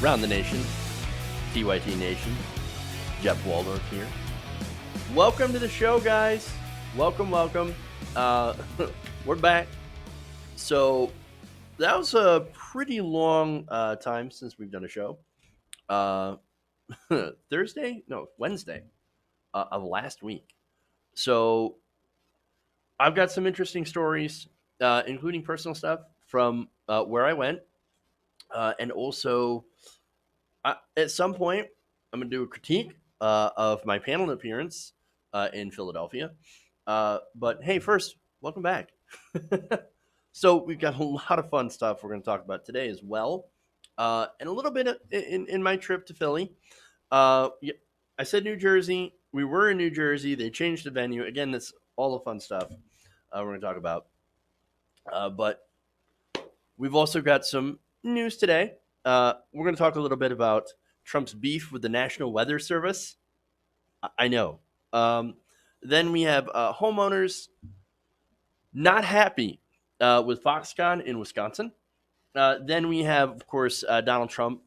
Round the nation, TYT Nation, Jeff Waldorf here. Welcome to the show, guys. Welcome. We're back. So that was a pretty long time since we've done a show. Wednesday of last week. So I've got some interesting stories, including personal stuff from where I went. And also, at some point, I'm going to do a critique of my panel appearance in Philadelphia. But hey, first, welcome back. So we've got a lot of fun stuff we're going to talk about today as well. And a little bit in my trip to Philly. Yeah, I said New Jersey. We were in New Jersey. They changed the venue. Again, that's all the fun stuff we're going to talk about. But we've also got some news today. We're going to talk a little bit about Trump's beef with the National Weather Service. I know. Then we have homeowners not happy with Foxconn in Wisconsin. Then we have, of course, Donald Trump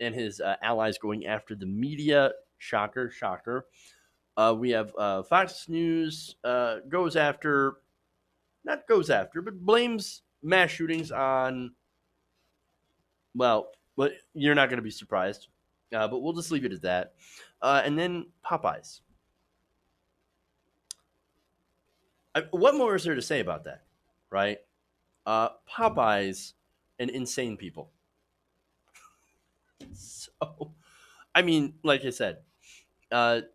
and his allies going after the media. Shocker. We have Fox News but blames mass shootings on, well, you're not going to be surprised, but we'll just leave it at that. And then Popeyes. What more is there to say about that, right? Popeyes and insane people. So, I mean, like I said, the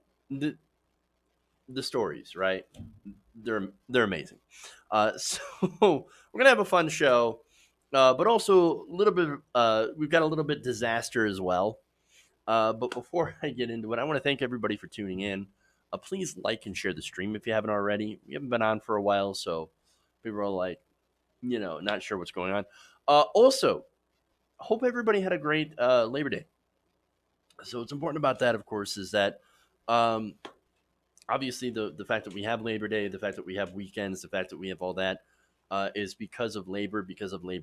stories, right? They're amazing. So we're gonna have a fun show, but also a little bit. We've got a little bit disaster as well. But before I get into it, I want to thank everybody for tuning in. Please like and share the stream if you haven't already. We haven't been on for a while, so people are like, not sure what's going on. Also, hope everybody had a great Labor Day. So what's important about that, of course, is that obviously the fact that we have Labor Day, the fact that we have weekends, the fact that we have all that is because of labor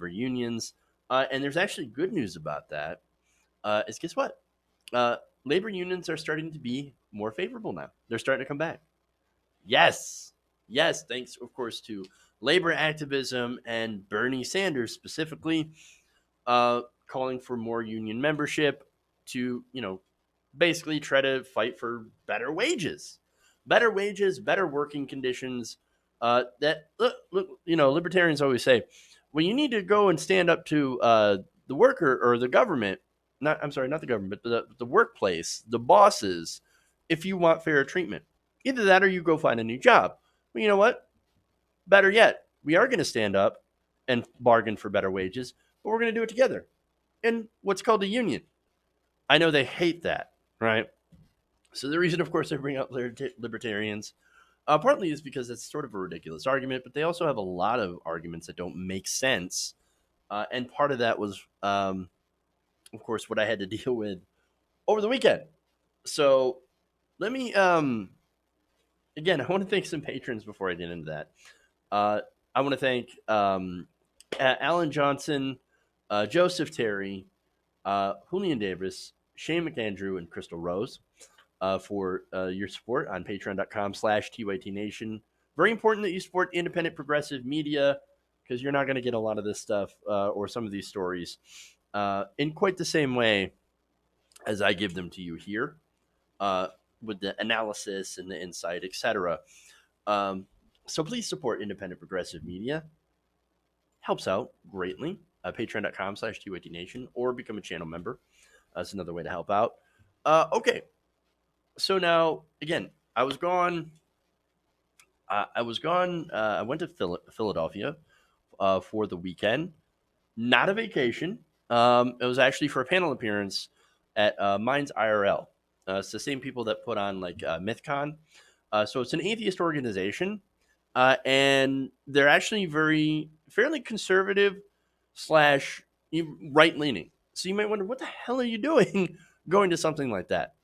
unions. And there's actually good news about that. Is guess what? Labor unions are starting to be more favorable now. They're starting to come back. Yes. Thanks, of course, to labor activism and Bernie Sanders specifically calling for more union membership to, basically try to fight for better wages, better working conditions. That look, libertarians always say, well, you need to go and stand up to the worker or the government. Not the government, but the workplace, the bosses, if you want fair treatment. Either that or you go find a new job. Well, you know what? Better yet, we are going to stand up and bargain for better wages, but we're going to do it together in what's called a union. I know they hate that, right? So the reason, of course, I bring up libertarians partly is because it's sort of a ridiculous argument, but they also have a lot of arguments that don't make sense. And part of that was, of course, what I had to deal with over the weekend. So let me, again, I want to thank some patrons before I get into that. I want to thank Alan Johnson, Joseph Terry, Julian Davis, Shane McAndrew, and Crystal Rose for your support on patreon.com/TYT Nation. Very important that you support independent progressive media because you're not going to get a lot of this stuff or some of these stories in quite the same way as I give them to you here with the analysis and the insight, etc. So please support independent progressive media. Helps out greatly. Patreon.com/TYT Nation or become a channel member. That's another way to help out. Okay. So now, again, I was gone. I went to Philadelphia for the weekend. Not a vacation. It was actually for a panel appearance at Minds IRL. It's the same people that put on like MythCon. So it's an atheist organization, and they're actually fairly conservative / right leaning. So you might wonder, what the hell are you doing going to something like that?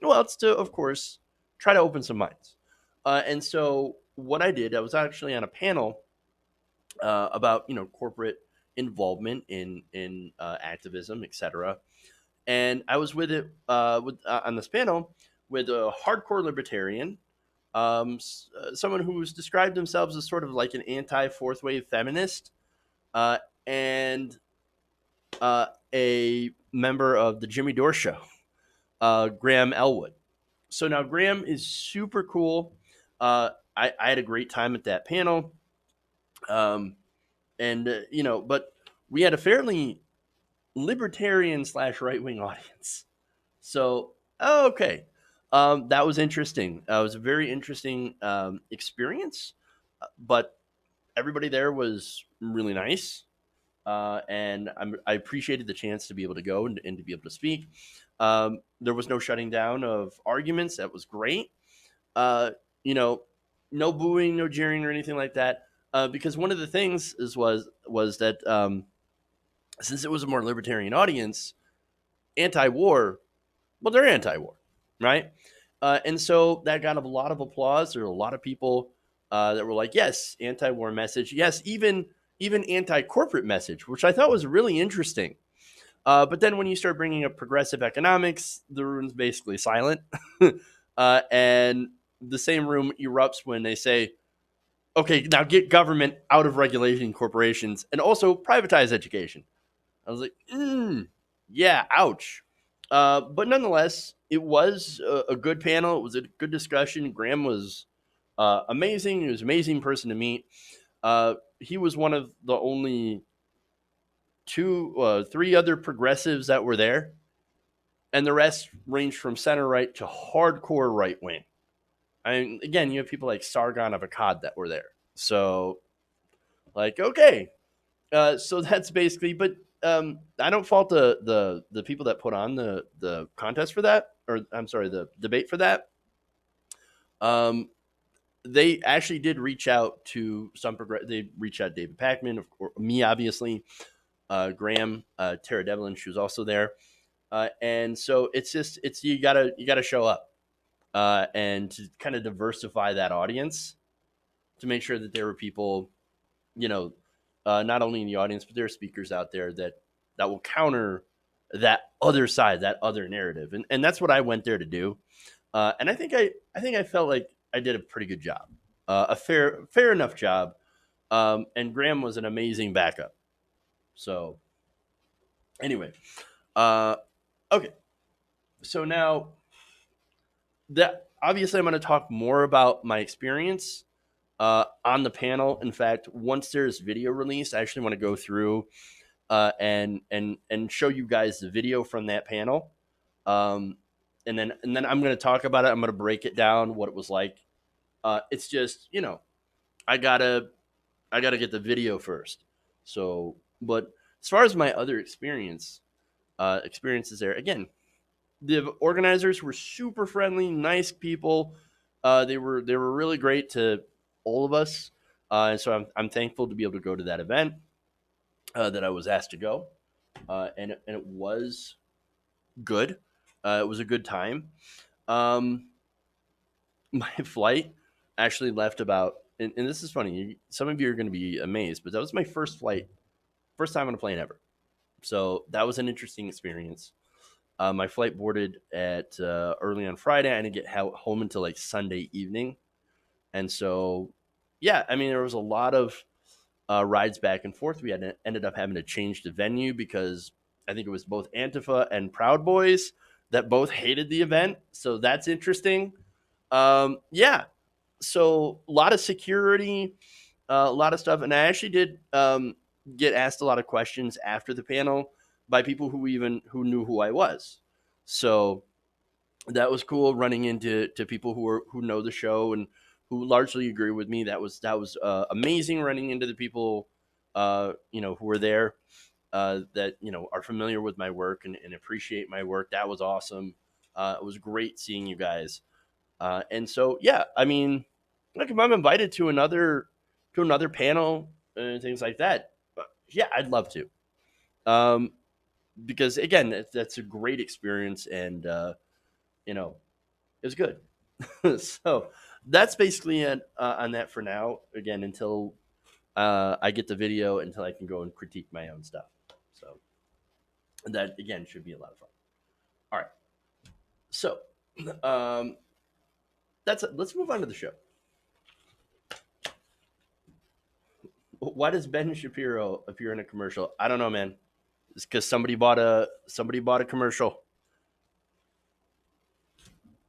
Well, it's to, of course, try to open some minds. And so what I did, I was actually on a panel about corporate involvement in activism, etc. and I was with it on this panel with a hardcore libertarian, someone who's described themselves as sort of like an anti fourth wave feminist, uh, and a member of the Jimmy Dore Show, Graham Elwood. So now Graham is super cool. I had a great time at that panel, and but we had a fairly libertarian slash right wing audience. So okay, that was interesting. It was a very interesting experience, but everybody there was really nice. And I appreciated the chance to be able to go and to be able to speak. There was no shutting down of arguments. That was great. Uh, you know, no booing, no jeering, or anything like that. Because one of the things was that since it was a more libertarian audience, anti-war, well, they're anti-war, right? And so that got a lot of applause. There were a lot of people that were like, "Yes, anti-war message. Yes, even anti-corporate message," which I thought was really interesting. But then when you start bringing up progressive economics, the room's basically silent, and the same room erupts when they say, "Okay, now get government out of regulating corporations and also privatize education." I was like, yeah, ouch. But nonetheless, it was a good panel. It was a good discussion. Graham was amazing. He was an amazing person to meet. He was one of the only three other progressives that were there, and the rest ranged from center right to hardcore right wing. I mean, again, you have people like Sargon of Akkad that were there. So, like, okay, so that's basically. But I don't fault the people that put on the contest for that, or I'm sorry, the debate for that. Um, they actually did reach out to some progress. They reached out to David Packman, of course, me, obviously, Graham, Tara Devlin. She was also there, and so it's you gotta show up and to kind of diversify that audience to make sure that there were people, you know, not only in the audience, but there are speakers out there that will counter that other side, that other narrative, and that's what I went there to do. And I think I felt like I did a pretty good job, a fair enough job. And Graham was an amazing backup. So anyway, uh, okay. So now that obviously I'm going to talk more about my experience on the panel. In fact, once there's video released, I actually want to go through and show you guys the video from that panel. Um, and then I'm going to talk about it. I'm going to break it down, what it was like. It's just I gotta get the video first. So, but as far as my other experiences there, again, the organizers were super friendly, nice people. They were really great to all of us, and so I'm thankful to be able to go to that event that I was asked to go, and it was good. It was a good time. Um, my flight actually left about, and this is funny. Some of you are going to be amazed, but that was my first time on a plane ever. So that was an interesting experience. My flight boarded at early on Friday. I didn't get home until like Sunday evening, and so yeah, I mean there was a lot of rides back and forth. Ended up having to change the venue because I think it was both Antifa and Proud Boys that both hated the event. So that's interesting. Yeah, so a lot of security, a lot of stuff, and I actually did get asked a lot of questions after the panel by people who knew who I was. So that was cool running into people who know the show and who largely agree with me. That was amazing running into the people who were there that are familiar with my work and appreciate my work. That was awesome. It was great seeing you guys. And so yeah, I mean, like if I'm invited to another panel and things like that, yeah, I'd love to. Um, because again, that's a great experience, and you know, it was good. So that's basically it on that for now. Again, until I get the video, until I can go and critique my own stuff. So that again should be a lot of fun. So, um, that's it. Let's move on to the show. Why does Ben Shapiro appear in a commercial? I don't know, man. It's because somebody bought a commercial.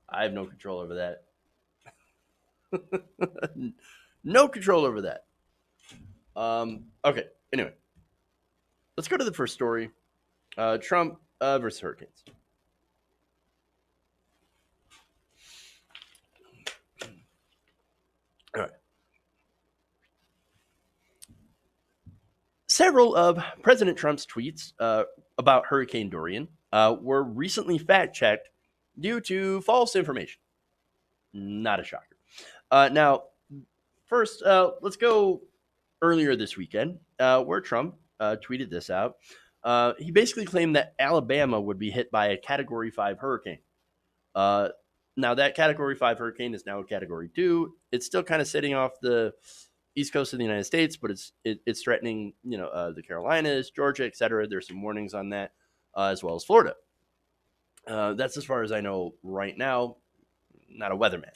I have no control over that. No control over that. Okay. Anyway, let's go to the first story. Trump versus hurricanes. All right. Several of President Trump's tweets about Hurricane Dorian were recently fact checked due to false information. Not a shocker. Now, first, let's go earlier this weekend where Trump tweeted this out. He basically claimed that Alabama would be hit by a Category 5 hurricane. Now, that Category 5 hurricane is now a Category 2. It's still kind of sitting off the east coast of the United States, but it's threatening, the Carolinas, Georgia, etc. There's some warnings on that, as well as Florida. That's as far as I know right now. Not a weatherman.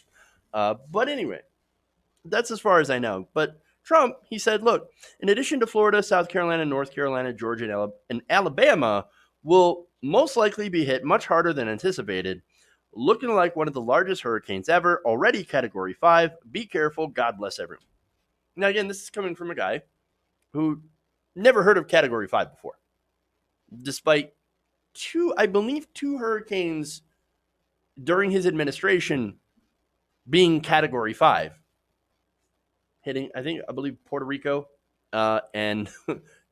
But anyway, that's as far as I know. But Trump, he said, look, in addition to Florida, South Carolina, North Carolina, Georgia, and Alabama will most likely be hit much harder than anticipated, looking like one of the largest hurricanes ever, already Category 5. Be careful. God bless everyone. Now, again, this is coming from a guy who never heard of Category 5 before, despite I believe two hurricanes during his administration being Category 5, hitting, I believe, Puerto Rico and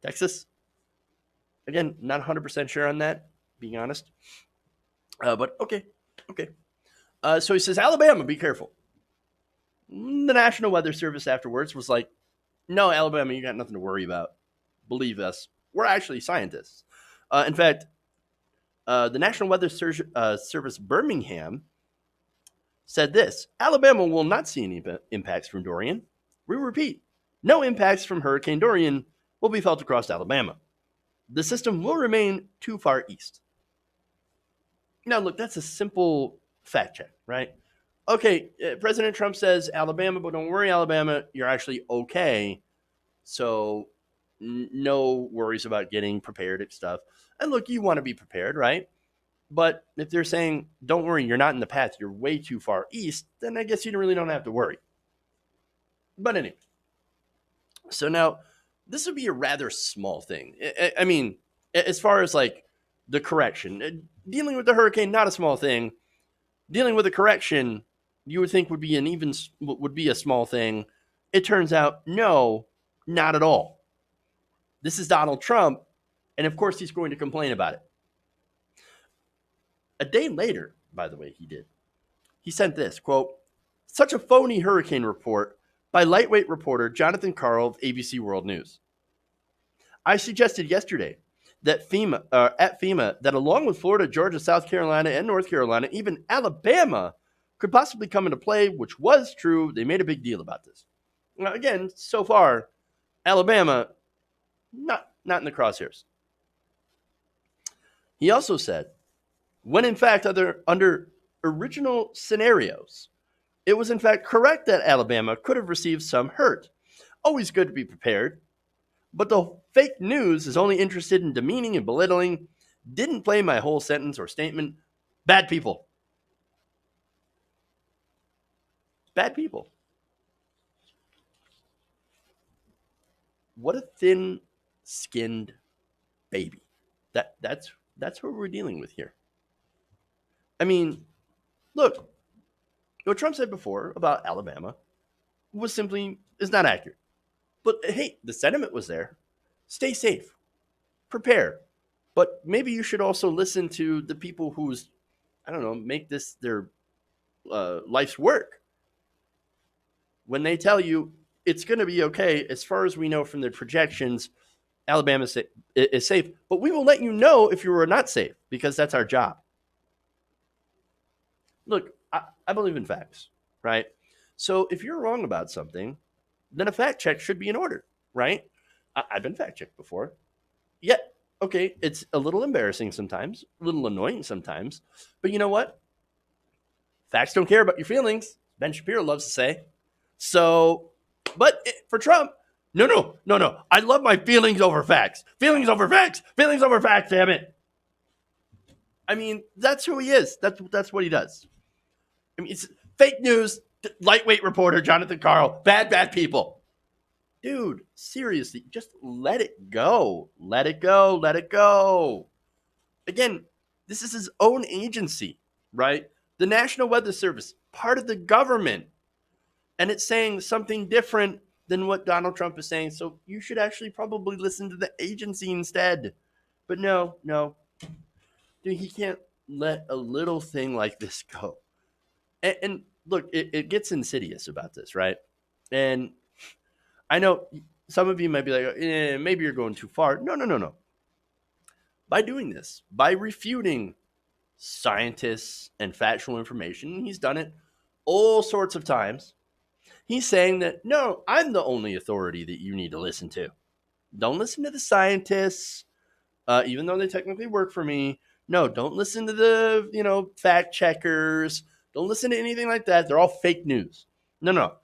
Texas. Again, not 100% sure on that, being honest. But okay. So he says, Alabama, be careful. The National Weather Service afterwards was like, no, Alabama, you got nothing to worry about. Believe us. We're actually scientists. In fact, the National Weather Service Birmingham said this: Alabama will not see any impacts from Dorian. We repeat, no impacts from Hurricane Dorian will be felt across Alabama. The system will remain too far east. Now, look, that's a simple fact check, right? Okay, President Trump says Alabama, but don't worry, Alabama, you're actually okay. So no worries about getting prepared and stuff. And look, you want to be prepared, right? But if they're saying, don't worry, you're not in the path, you're way too far east, then I guess you really don't have to worry. But anyway, so now this would be a rather small thing. I mean, as far as like the correction, dealing with the hurricane, not a small thing. Dealing with a correction, you would think would be a small thing. It turns out, no, not at all. This is Donald Trump, and of course he's going to complain about it. A day later, by the way, he sent this, quote, such a phony hurricane report by lightweight reporter Jonathan Karl of ABC World News. I suggested yesterday that FEMA that along with Florida, Georgia, South Carolina, and North Carolina, even Alabama could possibly come into play, which was true. They made a big deal about this. Now, again, so far, Alabama, not in the crosshairs. He also said, when in fact, under original scenarios, it was in fact correct that Alabama could have received some hurt. Always good to be prepared. But the fake news is only interested in demeaning and belittling. Didn't play my whole sentence or statement. Bad people. Bad people. What a thin-skinned baby. That's what we're dealing with here. I mean, look, what Trump said before about Alabama is not accurate. But hey, the sentiment was there. Stay safe. Prepare. But maybe you should also listen to the people who's, make this their life's work. When they tell you it's going to be okay, as far as we know from the projections, Alabama is safe. But we will let you know if you are not safe, because that's our job. Look, I believe in facts, right? So if you're wrong about something, then a fact check should be in order, right? I've been fact checked before. Yet, okay, it's a little embarrassing sometimes, a little annoying sometimes, but you know what? Facts don't care about your feelings, Ben Shapiro loves to say. So, but for Trump, no. I love my feelings over facts. Feelings over facts. Feelings over facts, damn it. I mean, that's who he is. That's what he does. I mean, it's fake news, lightweight reporter, Jonathan Carl, bad people. Dude, seriously, just let it go. Let it go. Let it go. Again, this is his own agency, right? The National Weather Service, part of the government. And it's saying something different than what Donald Trump is saying. So you should actually probably listen to the agency instead. But no. Dude, he can't let a little thing like this go. And look, it gets insidious about this, right? And I know some of you might be like, maybe you're going too far. No. By doing this, by refuting scientists and factual information, he's done it all sorts of times. He's saying that, no, I'm the only authority that you need to listen to. Don't listen to the scientists, even though they technically work for me. No, don't listen to the, fact checkers. Don't listen to anything like that. They're all fake news. No.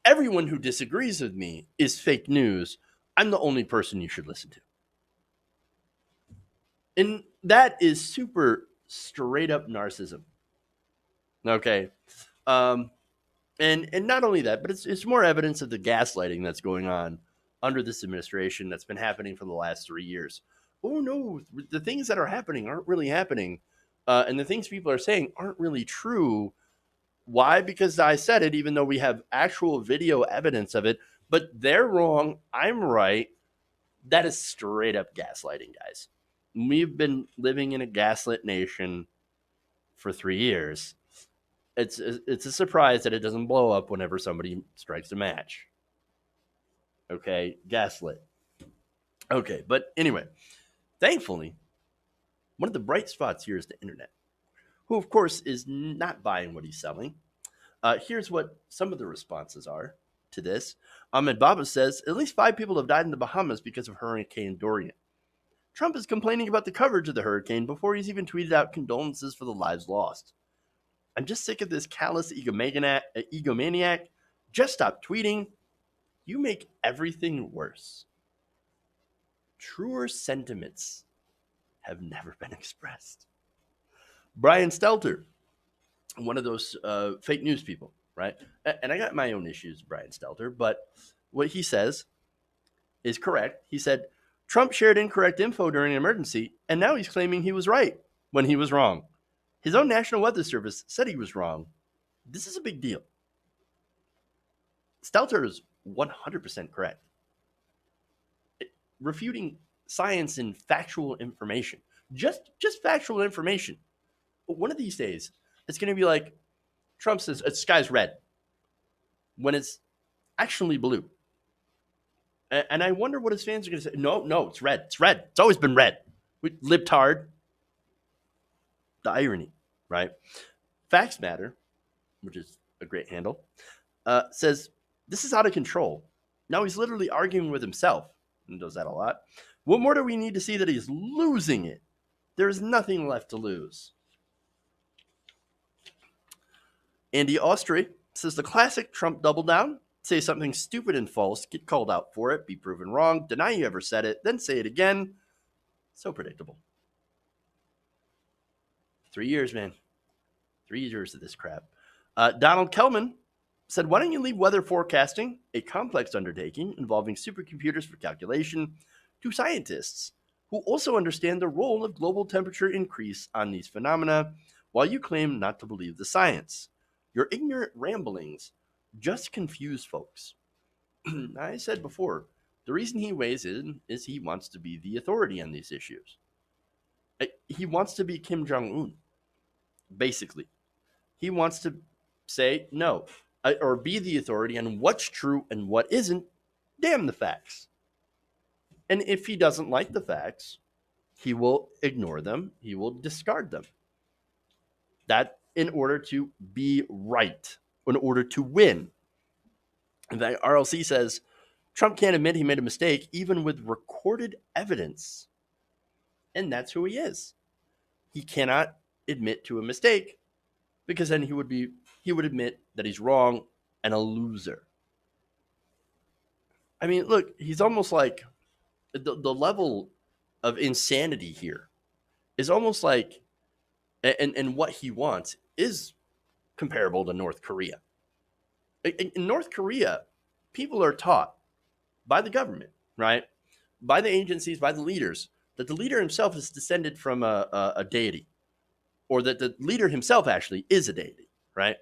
Everyone who disagrees with me is fake news. I'm the only person you should listen to. And that is super straight up narcissism. Okay. And not only that, but it's more evidence of the gaslighting that's going on under this administration that's been happening for the last 3 years. Oh no, the things that are happening aren't really happening. And the things people are saying aren't really true. Why? Because I said it, even though we have actual video evidence of it, but they're wrong. I'm right. That is straight up gaslighting, guys. We've been living in a gaslit nation for 3 years. It's a surprise that it doesn't blow up whenever somebody strikes a match. Okay, gaslit. Okay, but anyway, thankfully, one of the bright spots here is the internet, who, of course, is not buying what he's selling. Here's what some of the responses are to this. Ahmed Baba says, at least 5 people have died in the Bahamas because of Hurricane Dorian. Trump is complaining about the coverage of the hurricane before he's even tweeted out condolences for the lives lost. I'm just sick of this callous egomaniac. Just stop tweeting. You make everything worse. Truer sentiments have never been expressed. Brian Stelter, one of those fake news people, right? And I got my own issues, Brian Stelter, but what he says is correct. He said, Trump shared incorrect info during an emergency, and now he's claiming he was right when he was wrong. His own National Weather Service said he was wrong. This is a big deal. Stelter is 100% correct. Refuting science and factual information. Just factual information. But one of these days, it's going to be like Trump says, the sky's red, when it's actually blue. And I wonder what his fans are going to say. No, it's red. It's red. It's always been red. We libtard. The irony, right? Facts Matter, which is a great handle, says, this is out of control. Now he's literally arguing with himself, and does that a lot. What more do we need to see that he's losing it? There is nothing left to lose. Andy Austri says, the classic Trump double down. Say something stupid and false, get called out for it, be proven wrong, deny you ever said it, then say it again. So predictable. 3 years, man. 3 years of this crap. Donald Kellman said, why don't you leave weather forecasting, a complex undertaking involving supercomputers for calculation, to scientists who also understand the role of global temperature increase on these phenomena, while you claim not to believe the science. Your ignorant ramblings just confuse folks. I said before, the reason he weighs in is he wants to be the authority on these issues. He wants to be Kim Jong-un, basically. He wants to say no, or be the authority on what's true and what isn't. Damn the facts. And if he doesn't like the facts, he will ignore them. He will discard them. That in order to be right, in order to win. In fact, RLC says, Trump can't admit he made a mistake even with recorded evidence. And that's who he is. He cannot admit to a mistake because then he would admit that he's wrong and a loser. I mean, look, he's almost like the level of insanity here is almost like, and what he wants is comparable to North Korea. In North Korea, people are taught by the government, right? By the agencies, by the leaders, that the leader himself is descended from a deity, or that the leader himself actually is a deity, right?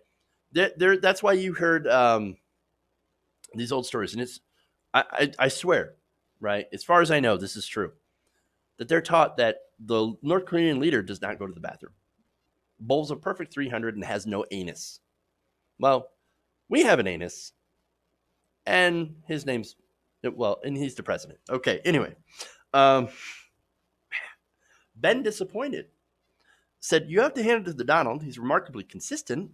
That's why you heard these old stories, and I swear, right? As far as I know, this is true. That they're taught that the North Korean leader does not go to the bathroom, bowls a perfect 300, and has no anus. Well, we have an anus, and his name's, well, and he's the president. Okay, anyway, um, Ben disappointed. Said, you have to hand it to the Donald. He's remarkably consistent.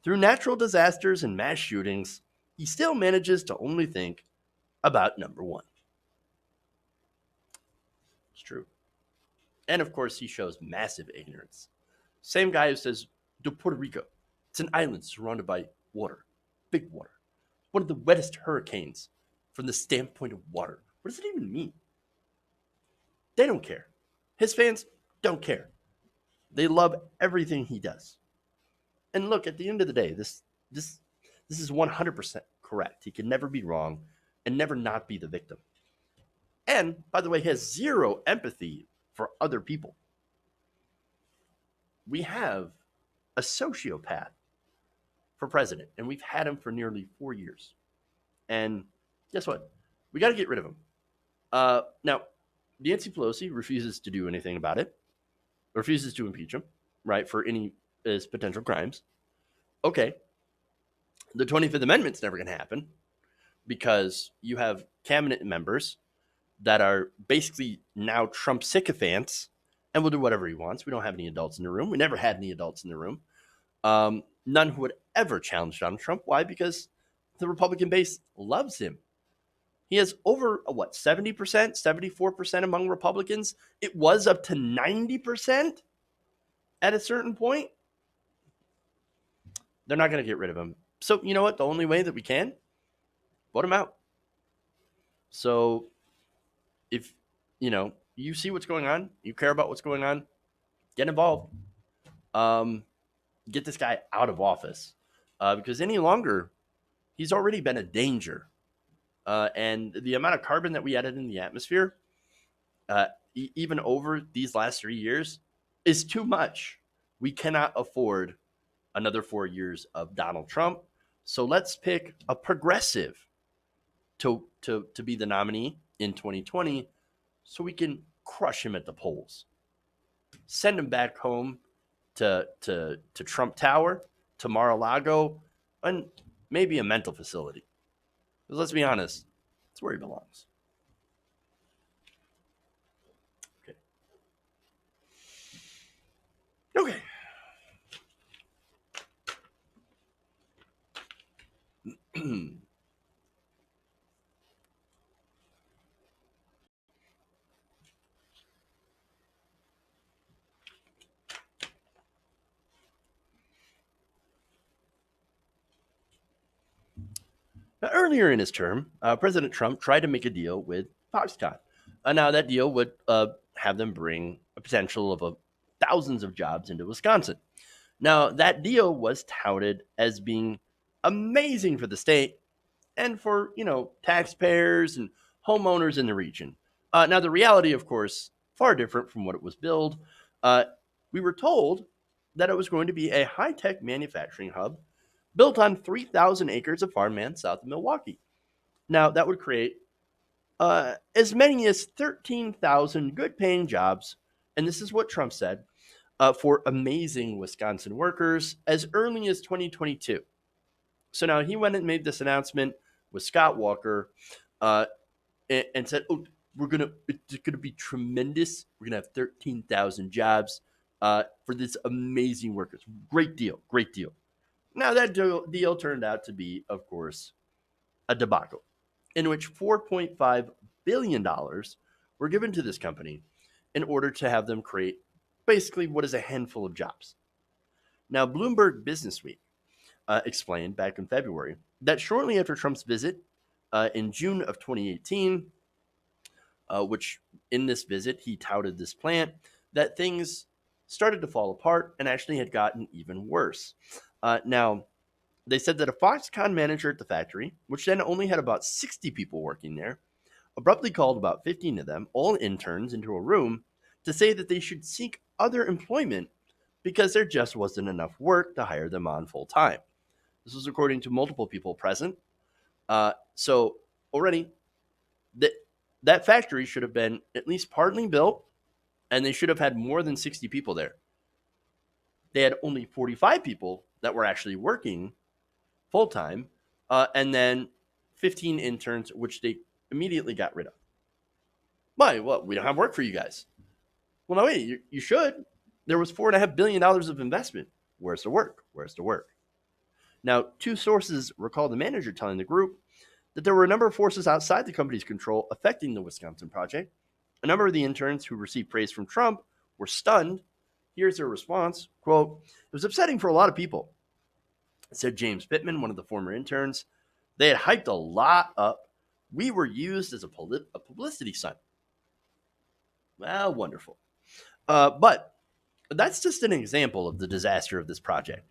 Through natural disasters and mass shootings, he still manages to only think about number one. It's true. And of course, he shows massive ignorance. Same guy who says, to Puerto Rico, it's an island surrounded by water, big water. One of the wettest hurricanes from the standpoint of water. What does it even mean? They don't care. His fans don't care. They love everything he does. And look, at the end of the day, this is 100% correct. He can never be wrong and never not be the victim. And, by the way, he has zero empathy for other people. We have a sociopath for president, and we've had him for nearly 4 years. And guess what? We got to get rid of him. Now, Nancy Pelosi refuses to do anything about it, refuses to impeach him, right, for any his potential crimes. Okay. The 25th Amendment's never going to happen because you have cabinet members that are basically now Trump sycophants and will do whatever he wants. We don't have any adults in the room. We never had any adults in the room. None who would ever challenge Donald Trump. Why? Because the Republican base loves him. He has over, 70%, 74% among Republicans. It was up to 90% at a certain point. They're not going to get rid of him. So, you know what? The only way that we can, vote him out. So, if, you see what's going on, you care about what's going on, get involved. Get this guy out of office. Because any longer, he's already been a danger. And the amount of carbon that we added in the atmosphere, even over these last 3 years, is too much. We cannot afford another 4 years of Donald Trump. So let's pick a progressive to be the nominee in 2020 so we can crush him at the polls. Send him back home to Trump Tower, to Mar-a-Lago, and maybe a mental facility. Because let's be honest, that's where he belongs. Okay. Now, earlier in his term, President Trump tried to make a deal with Foxconn. Now, that deal would have them bring a potential of thousands of jobs into Wisconsin. Now, that deal was touted as being amazing for the state and for, taxpayers and homeowners in the region. Now, the reality, of course, far different from what it was billed. We were told that it was going to be a high-tech manufacturing hub built on 3,000 acres of farmland south of Milwaukee. Now, that would create as many as 13,000 good-paying jobs, and this is what Trump said, for amazing Wisconsin workers as early as 2022. So now he went and made this announcement with Scott Walker and said, it's going to be tremendous. We're going to have 13,000 jobs for this amazing workers. Great deal. Now, that deal turned out to be, of course, a debacle in which $4.5 billion were given to this company in order to have them create basically what is a handful of jobs. Now, Bloomberg Businessweek explained back in February that shortly after Trump's visit in June of 2018, which in this visit he touted this plant, that things started to fall apart and actually had gotten even worse. Now, they said that a Foxconn manager at the factory, which then only had about 60 people working there, abruptly called about 15 of them, all interns, into a room to say that they should seek other employment because there just wasn't enough work to hire them on full time. This was according to multiple people present. So already, that that factory should have been at least partly built, and they should have had more than 60 people there. They had only 45 people that were actually working full time, and then 15 interns, which they immediately got rid of. Why? Well, we don't have work for you guys. Well, no, wait, you should. There was $4.5 billion of investment. Where's the work? Where's the work? Now, two sources recall the manager telling the group that there were a number of forces outside the company's control affecting the Wisconsin project. A number of the interns who received praise from Trump were stunned. Here's their response, quote, "It was upsetting for a lot of people," said James Pittman, one of the former interns. "They had hyped a lot up. We were used as a publicity stunt." Well, wonderful. But that's just an example of the disaster of this project.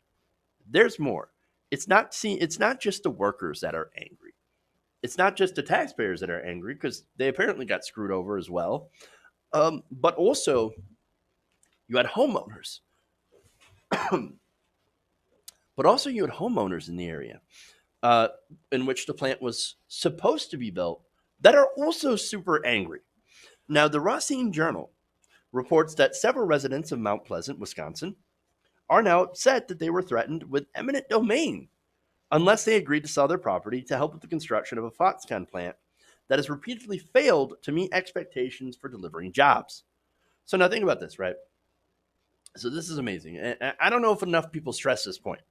There's more. It's not just the workers that are angry. It's not just the taxpayers that are angry because they apparently got screwed over as well. But also, you had homeowners. You had homeowners in the area in which the plant was supposed to be built that are also super angry. Now, the Racine Journal reports that several residents of Mount Pleasant, Wisconsin, are now upset that they were threatened with eminent domain unless they agreed to sell their property to help with the construction of a Foxconn plant that has repeatedly failed to meet expectations for delivering jobs. So now think about this, right? So this is amazing. And I don't know if enough people stress this point.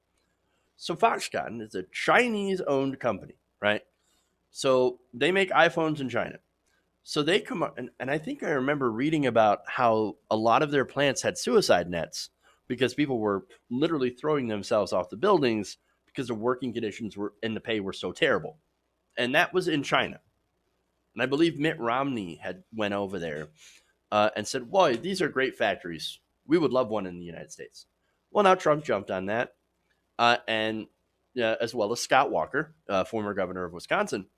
So Foxconn is a Chinese-owned company, right? So they make iPhones in China. So they come up, and I think I remember reading about how a lot of their plants had suicide nets because people were literally throwing themselves off the buildings because the working conditions were and the pay were so terrible. And that was in China. And I believe Mitt Romney had went over there and said, "Boy, these are great factories. We would love one in the United States." Well, now Trump jumped on that, and as well as Scott Walker, former governor of Wisconsin.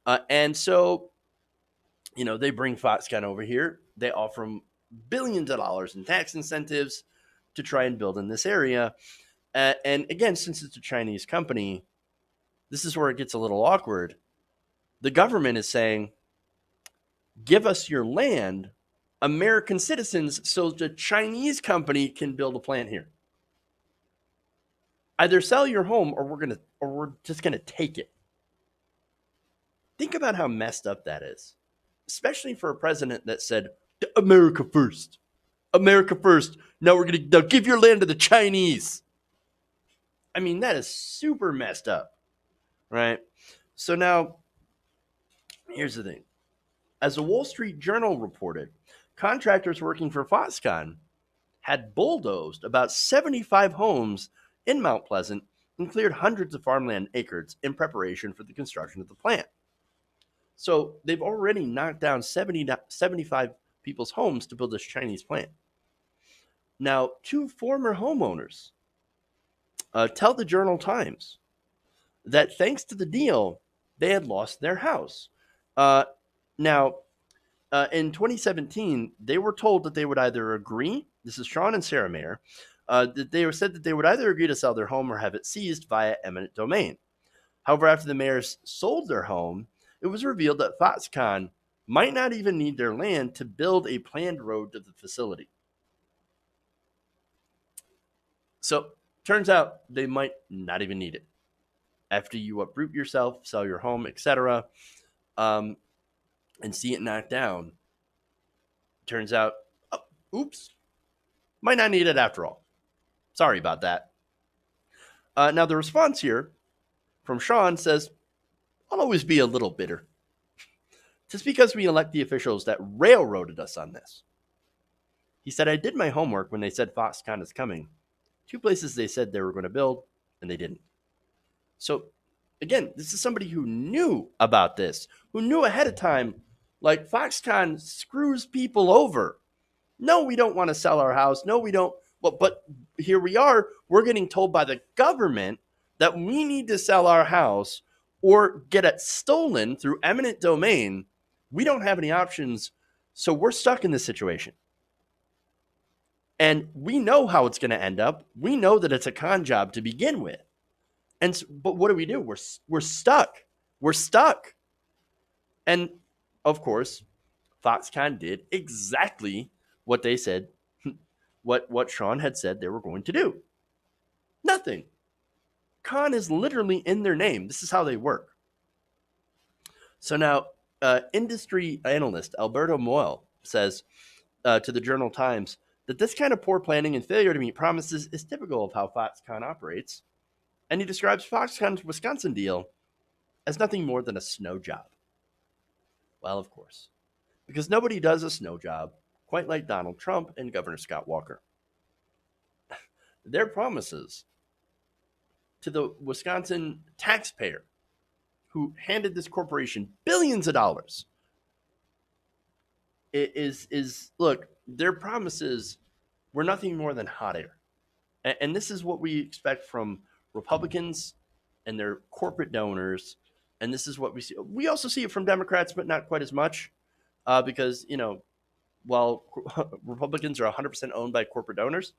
And so, they bring Foxconn over here. They offer them billions of dollars in tax incentives to try and build in this area. And again, since it's a Chinese company, this is where it gets a little awkward. The government is saying, "Give us your land, American citizens, so the Chinese company can build a plant here. Either sell your home or we're just gonna take it." Think about how messed up that is, especially for a president that said, "America first, America first. Now now give your land to the Chinese." I mean, that is super messed up, right? So now, here's the thing. As the Wall Street Journal reported, contractors working for Foxconn had bulldozed about 75 homes in Mount Pleasant and cleared hundreds of farmland acres in preparation for the construction of the plant. So they've already knocked down 75 people's homes to build this Chinese plant. Now, two former homeowners tell the Journal Times that thanks to the deal, they had lost their house. Now, in 2017, they were told that they would either agree, this is Sean and Sarah Mayer, that they were said that they would either agree to sell their home or have it seized via eminent domain. However, after the Mayers sold their home, it was revealed that Foxconn might not even need their land to build a planned road to the facility. So, turns out they might not even need it. After you uproot yourself, sell your home, etc., and see it knocked down, turns out, oops, might not need it after all. Sorry about that. Now, the response here from Sean says, "I'll always be a little bitter. Just because we elect the officials that railroaded us on this." He said, "I did my homework when they said Foxconn is coming Two places they said they were going to build, and they didn't. So, again, this is somebody who knew about this, who knew ahead of time, like Foxconn screws people over. No, we don't want to sell our house. No, we don't. But here we are. We're getting told by the government that we need to sell our house or get it stolen through eminent domain. We don't have any options. So we're stuck in this situation. And we know how it's going to end up. We know that it's a con job to begin with. But what do? We're stuck. We're stuck. And of course, Foxconn did exactly what they said, what Sean had said they were going to do. Nothing. Con is literally in their name. This is how they work. So now, industry analyst Alberto Moel says to the Journal Times that this kind of poor planning and failure to meet promises is typical of how Foxconn operates. And he describes Foxconn's Wisconsin deal as nothing more than a snow job. Well, of course, because nobody does a snow job quite like Donald Trump and Governor Scott Walker. Their promises to the Wisconsin taxpayer who handed this corporation billions of dollars is look, their promises were nothing more than hot air. And this is what we expect from Republicans and their corporate donors. And this is what we see. We also see it from Democrats, but not quite as much because, while Republicans are 100% owned by corporate donors,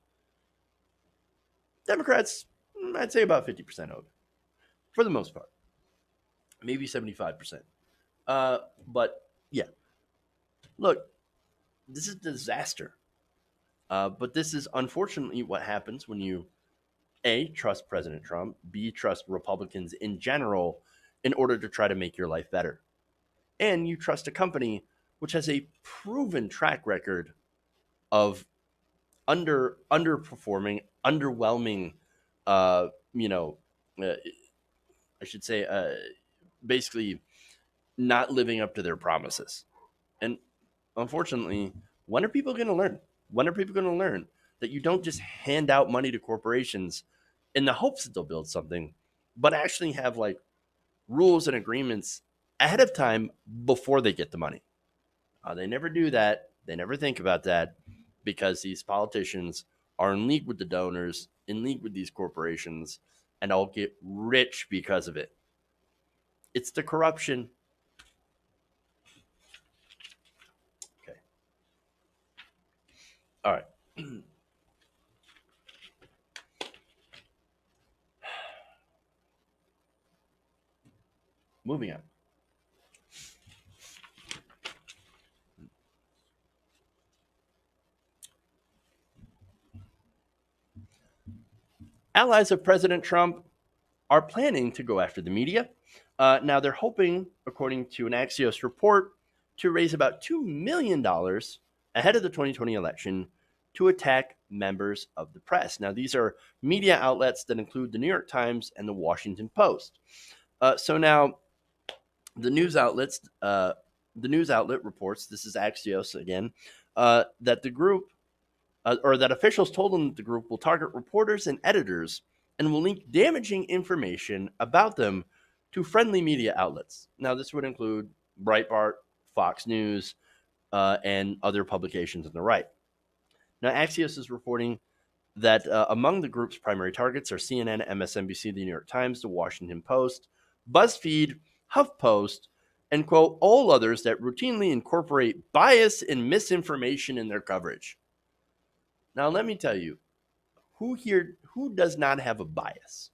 Democrats, I'd say about 50% owned for the most part, maybe 75%. But yeah, look, this is a disaster. But this is unfortunately what happens when you A, trust President Trump, B, trust Republicans in general in order to try to make your life better. And you trust a company which has a proven track record of underperforming, underwhelming, I should say, basically not living up to their promises. And unfortunately, when are people going to learn? When are people going to learn that you don't just hand out money to corporations in the hopes that they'll build something, but actually have like rules and agreements ahead of time before they get the money? They never do that. They never think about that because these politicians are in league with the donors, in league with these corporations, and all get rich because of it. It's the corruption. Okay. All right. Moving on. Allies of President Trump are planning to go after the media. Now, they're hoping, according to an Axios report, to raise about $2 million ahead of the 2020 election to attack members of the press. Now, these are media outlets that include the New York Times and the Washington Post. So now, the news outlet reports, this is Axios again, that the group or that officials told them that the group will target reporters and editors and will link damaging information about them to friendly media outlets. Now, this would include Breitbart, Fox News, and other publications on the right. Now, Axios is reporting that among the group's primary targets are CNN, MSNBC, the New York Times, the Washington Post, BuzzFeed, HuffPost, and, quote, all others that routinely incorporate bias and misinformation in their coverage. Now, let me tell you, who does not have a bias?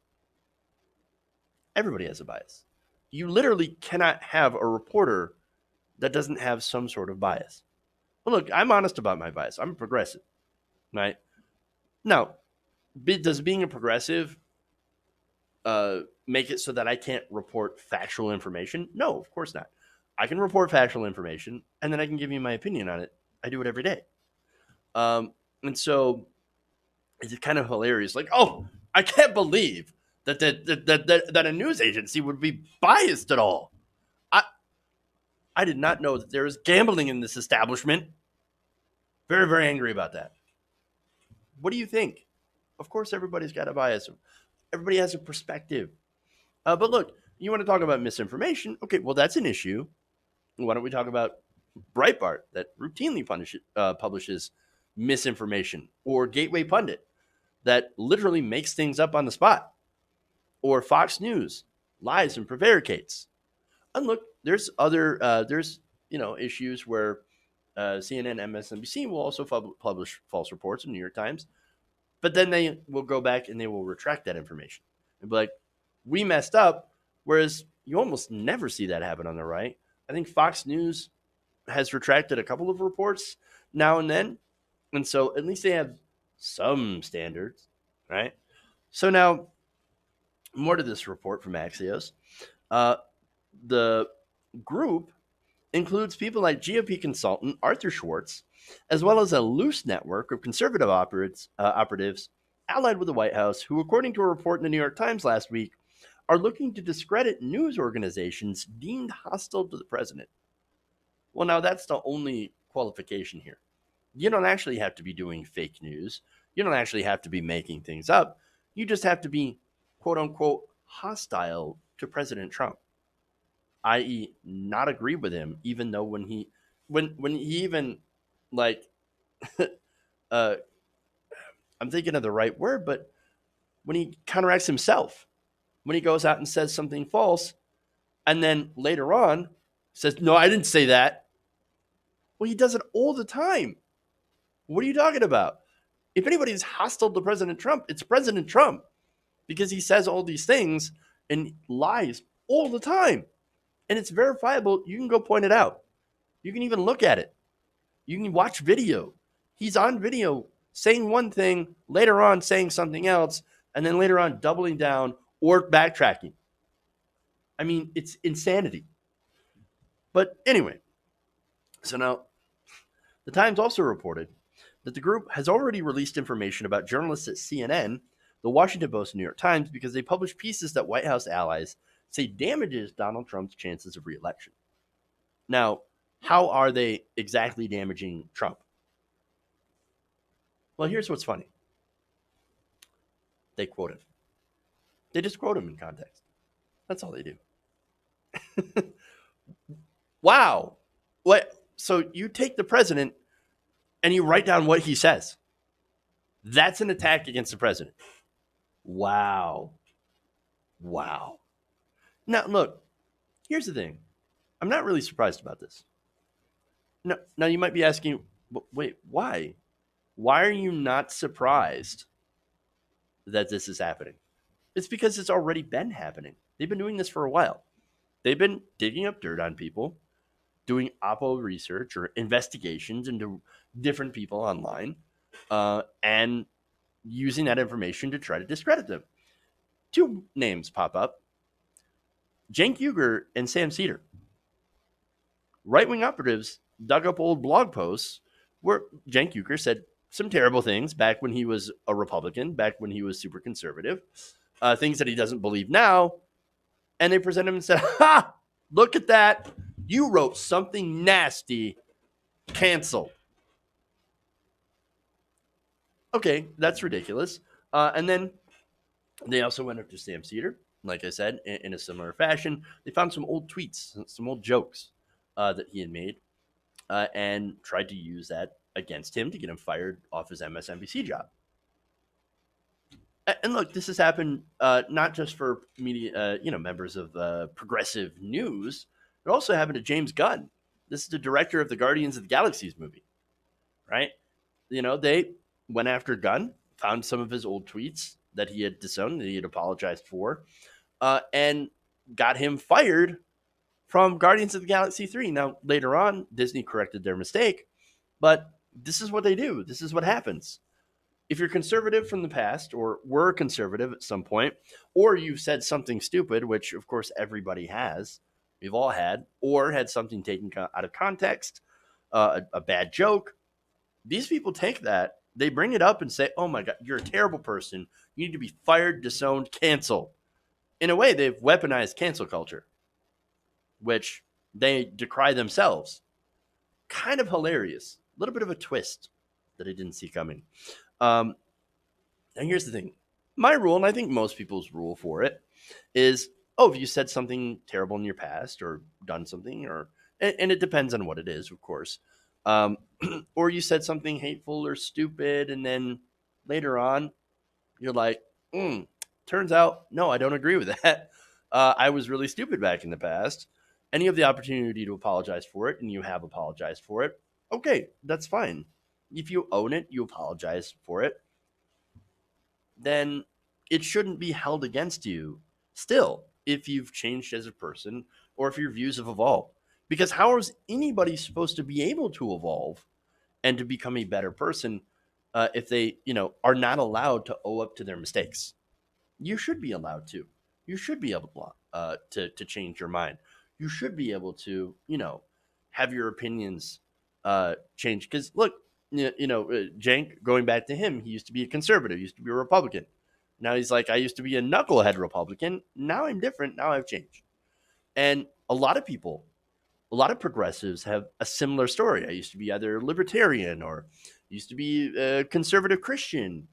Everybody has a bias. You literally cannot have a reporter that doesn't have some sort of bias. Well, look, I'm honest about my bias. I'm a progressive, right? Now, does being a progressive make it so that I can't report factual information? No, of course not. I can report factual information, and then I can give you my opinion on it. I do it every day. And so it's kind of hilarious. Like, oh, I can't believe that a news agency would be biased at all. I did not know that there is gambling in this establishment. Very, very angry about that. What do you think? Of course, everybody's got a bias. Everybody has a perspective. But look, you want to talk about misinformation? Okay, well, that's an issue. Why don't we talk about Breitbart that routinely publishes misinformation, or Gateway Pundit that literally makes things up on the spot, or Fox News lies and prevaricates. And look, there's other issues where CNN, MSNBC will also publish false reports in New York Times, but then they will go back and they will retract that information and be like, we messed up. Whereas you almost never see that happen on the right. I think Fox News has retracted a couple of reports now and then. And so at least they have some standards, right? So now, more to this report from Axios. The group includes people like GOP consultant Arthur Schwartz, as well as a loose network of conservative operatives allied with the White House, who, according to a report in the New York Times last week, are looking to discredit news organizations deemed hostile to the president. Well, now that's the only qualification here. You don't actually have to be doing fake news. You don't actually have to be making things up. You just have to be, quote unquote, hostile to President Trump, i.e., not agree with him, even though when he even like I'm thinking of the right word, but when he counteracts himself, when he goes out and says something false, and then later on says, no, I didn't say that. Well, he does it all the time. What are you talking about? If anybody's hostile to President Trump, it's President Trump, because he says all these things and lies all the time. And it's verifiable. You can go point it out. You can even look at it. You can watch video. He's on video saying one thing, later on saying something else, and then later on doubling down or backtracking. I mean, it's insanity. But anyway, so now the Times also reported that the group has already released information about journalists at CNN, the Washington Post, and New York Times because they published pieces that White House allies say damages Donald Trump's chances of re-election. Now, how are they exactly damaging Trump? Well, here's what's funny. They quote him. They just quote him in context. That's all they do. Wow. What? So you take the president and you write down what he says. That's an attack against the president. Wow. Wow. Now, look, here's the thing. I'm not really surprised about this. Now you might be asking, wait, why? Why are you not surprised that this is happening? It's because it's already been happening. They've been doing this for a while. They've been digging up dirt on people, doing Oppo research or investigations into different people online, and using that information to try to discredit them. Two names pop up: Cenk Uygur and Sam Cedar. Right-wing operatives dug up old blog posts where Cenk Uygur said some terrible things back when he was a Republican, back when he was super conservative, things that he doesn't believe now. And they presented him and said, ha, look at that. You wrote something nasty. Cancel. Okay, that's ridiculous. And then they also went up to Sam Cedar, like I said, in a similar fashion. They found some old tweets, some old jokes that he had made, and tried to use that against him to get him fired off his MSNBC job. And look, this has happened not just for media, members of progressive news. It also happened to James Gunn. This is the director of the Guardians of the Galaxies movie, right? They went after Gunn, found some of his old tweets that he had disowned, that he had apologized for, and got him fired from Guardians of the Galaxy 3. Now, later on, Disney corrected their mistake, but this is what they do. This is what happens. If you're conservative from the past, or were conservative at some point, or you've said something stupid, which of course everybody has, we've all had, or had something taken out of context, a bad joke, these people take that, they bring it up and say, oh my God, you're a terrible person. You need to be fired, disowned, canceled. In a way, they've weaponized cancel culture, which they decry themselves. Kind of hilarious. A little bit of a twist that I didn't see coming. And here's the thing. My rule, and I think most people's rule for it, is, oh, if you said something terrible in your past or done something, or and it depends on what it is, of course, um, or you said something hateful or stupid, and then later on you're like, turns out, no, I don't agree with that. I was really stupid back in the past. And you have the opportunity to apologize for it, and you have apologized for it. Okay, that's fine. If you own it, you apologize for it, then it shouldn't be held against you still if you've changed as a person or if your views have evolved. Because how is anybody supposed to be able to evolve and to become a better person if they, are not allowed to owe up to their mistakes? You should be allowed to. You should be able to change your mind. You should be able to, have your opinions change. Because look, Jank, going back to him, he used to be a conservative, he used to be a Republican. Now he's like, I used to be a knucklehead Republican. Now I'm different. Now I've changed. And a lot of people, a lot of progressives have a similar story. I used to be either libertarian or used to be a conservative Christian.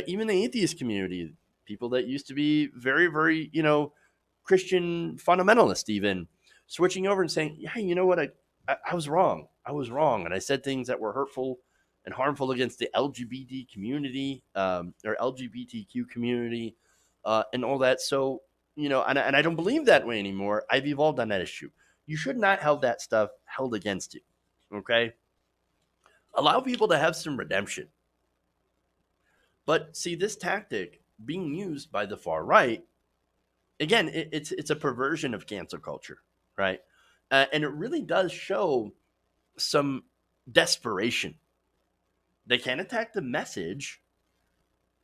Even the atheist community, people that used to be very, very, Christian fundamentalist, even switching over and saying, yeah, you know what? I was wrong. I was wrong. And I said things that were hurtful and harmful against the LGBT community or LGBTQ community and all that. So, and I don't believe that way anymore. I've evolved on that issue. You should not have that stuff held against you. Okay. Allow people to have some redemption. But see, this tactic being used by the far right, again, it's a perversion of cancel culture, right? And it really does show some desperation. They can't attack the message,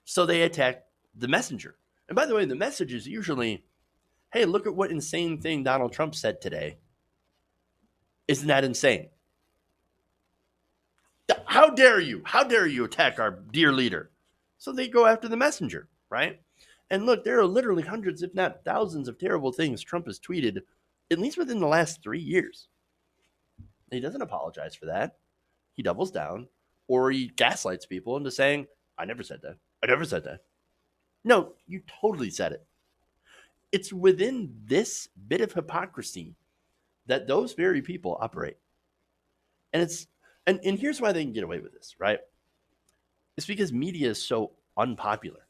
so they attack the messenger. And by the way, the message is usually, hey, look at what insane thing Donald Trump said today. Isn't that insane? How dare you? How dare you attack our dear leader? So they go after the messenger, right? And look, there are literally hundreds, if not thousands, of terrible things Trump has tweeted, at least within the last 3 years. He doesn't apologize for that. He doubles down, or he gaslights people into saying, I never said that. I never said that. No, you totally said it. It's within this bit of hypocrisy that those very people operate. And and here's why they can get away with this, right? It's because media is so unpopular.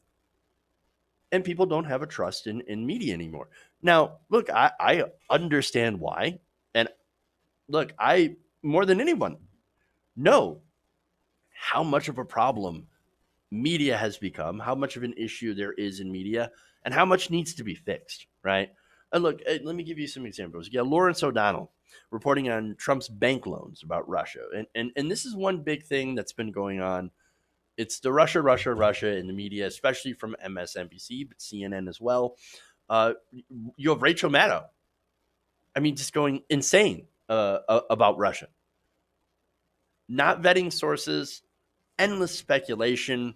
And people don't have a trust in media anymore. Now, look, I understand why. And look, I, more than anyone, know how much of a problem media has become, how much of an issue there is in media, and how much needs to be fixed, right? And look, let me give you some examples. Yeah, Lawrence O'Donnell reporting on Trump's bank loans about Russia. And this is one big thing that's been going on. It's the Russia in the media, especially from MSNBC, but CNN as well. You have Rachel Maddow. I mean, just going insane about Russia. Not vetting sources, endless speculation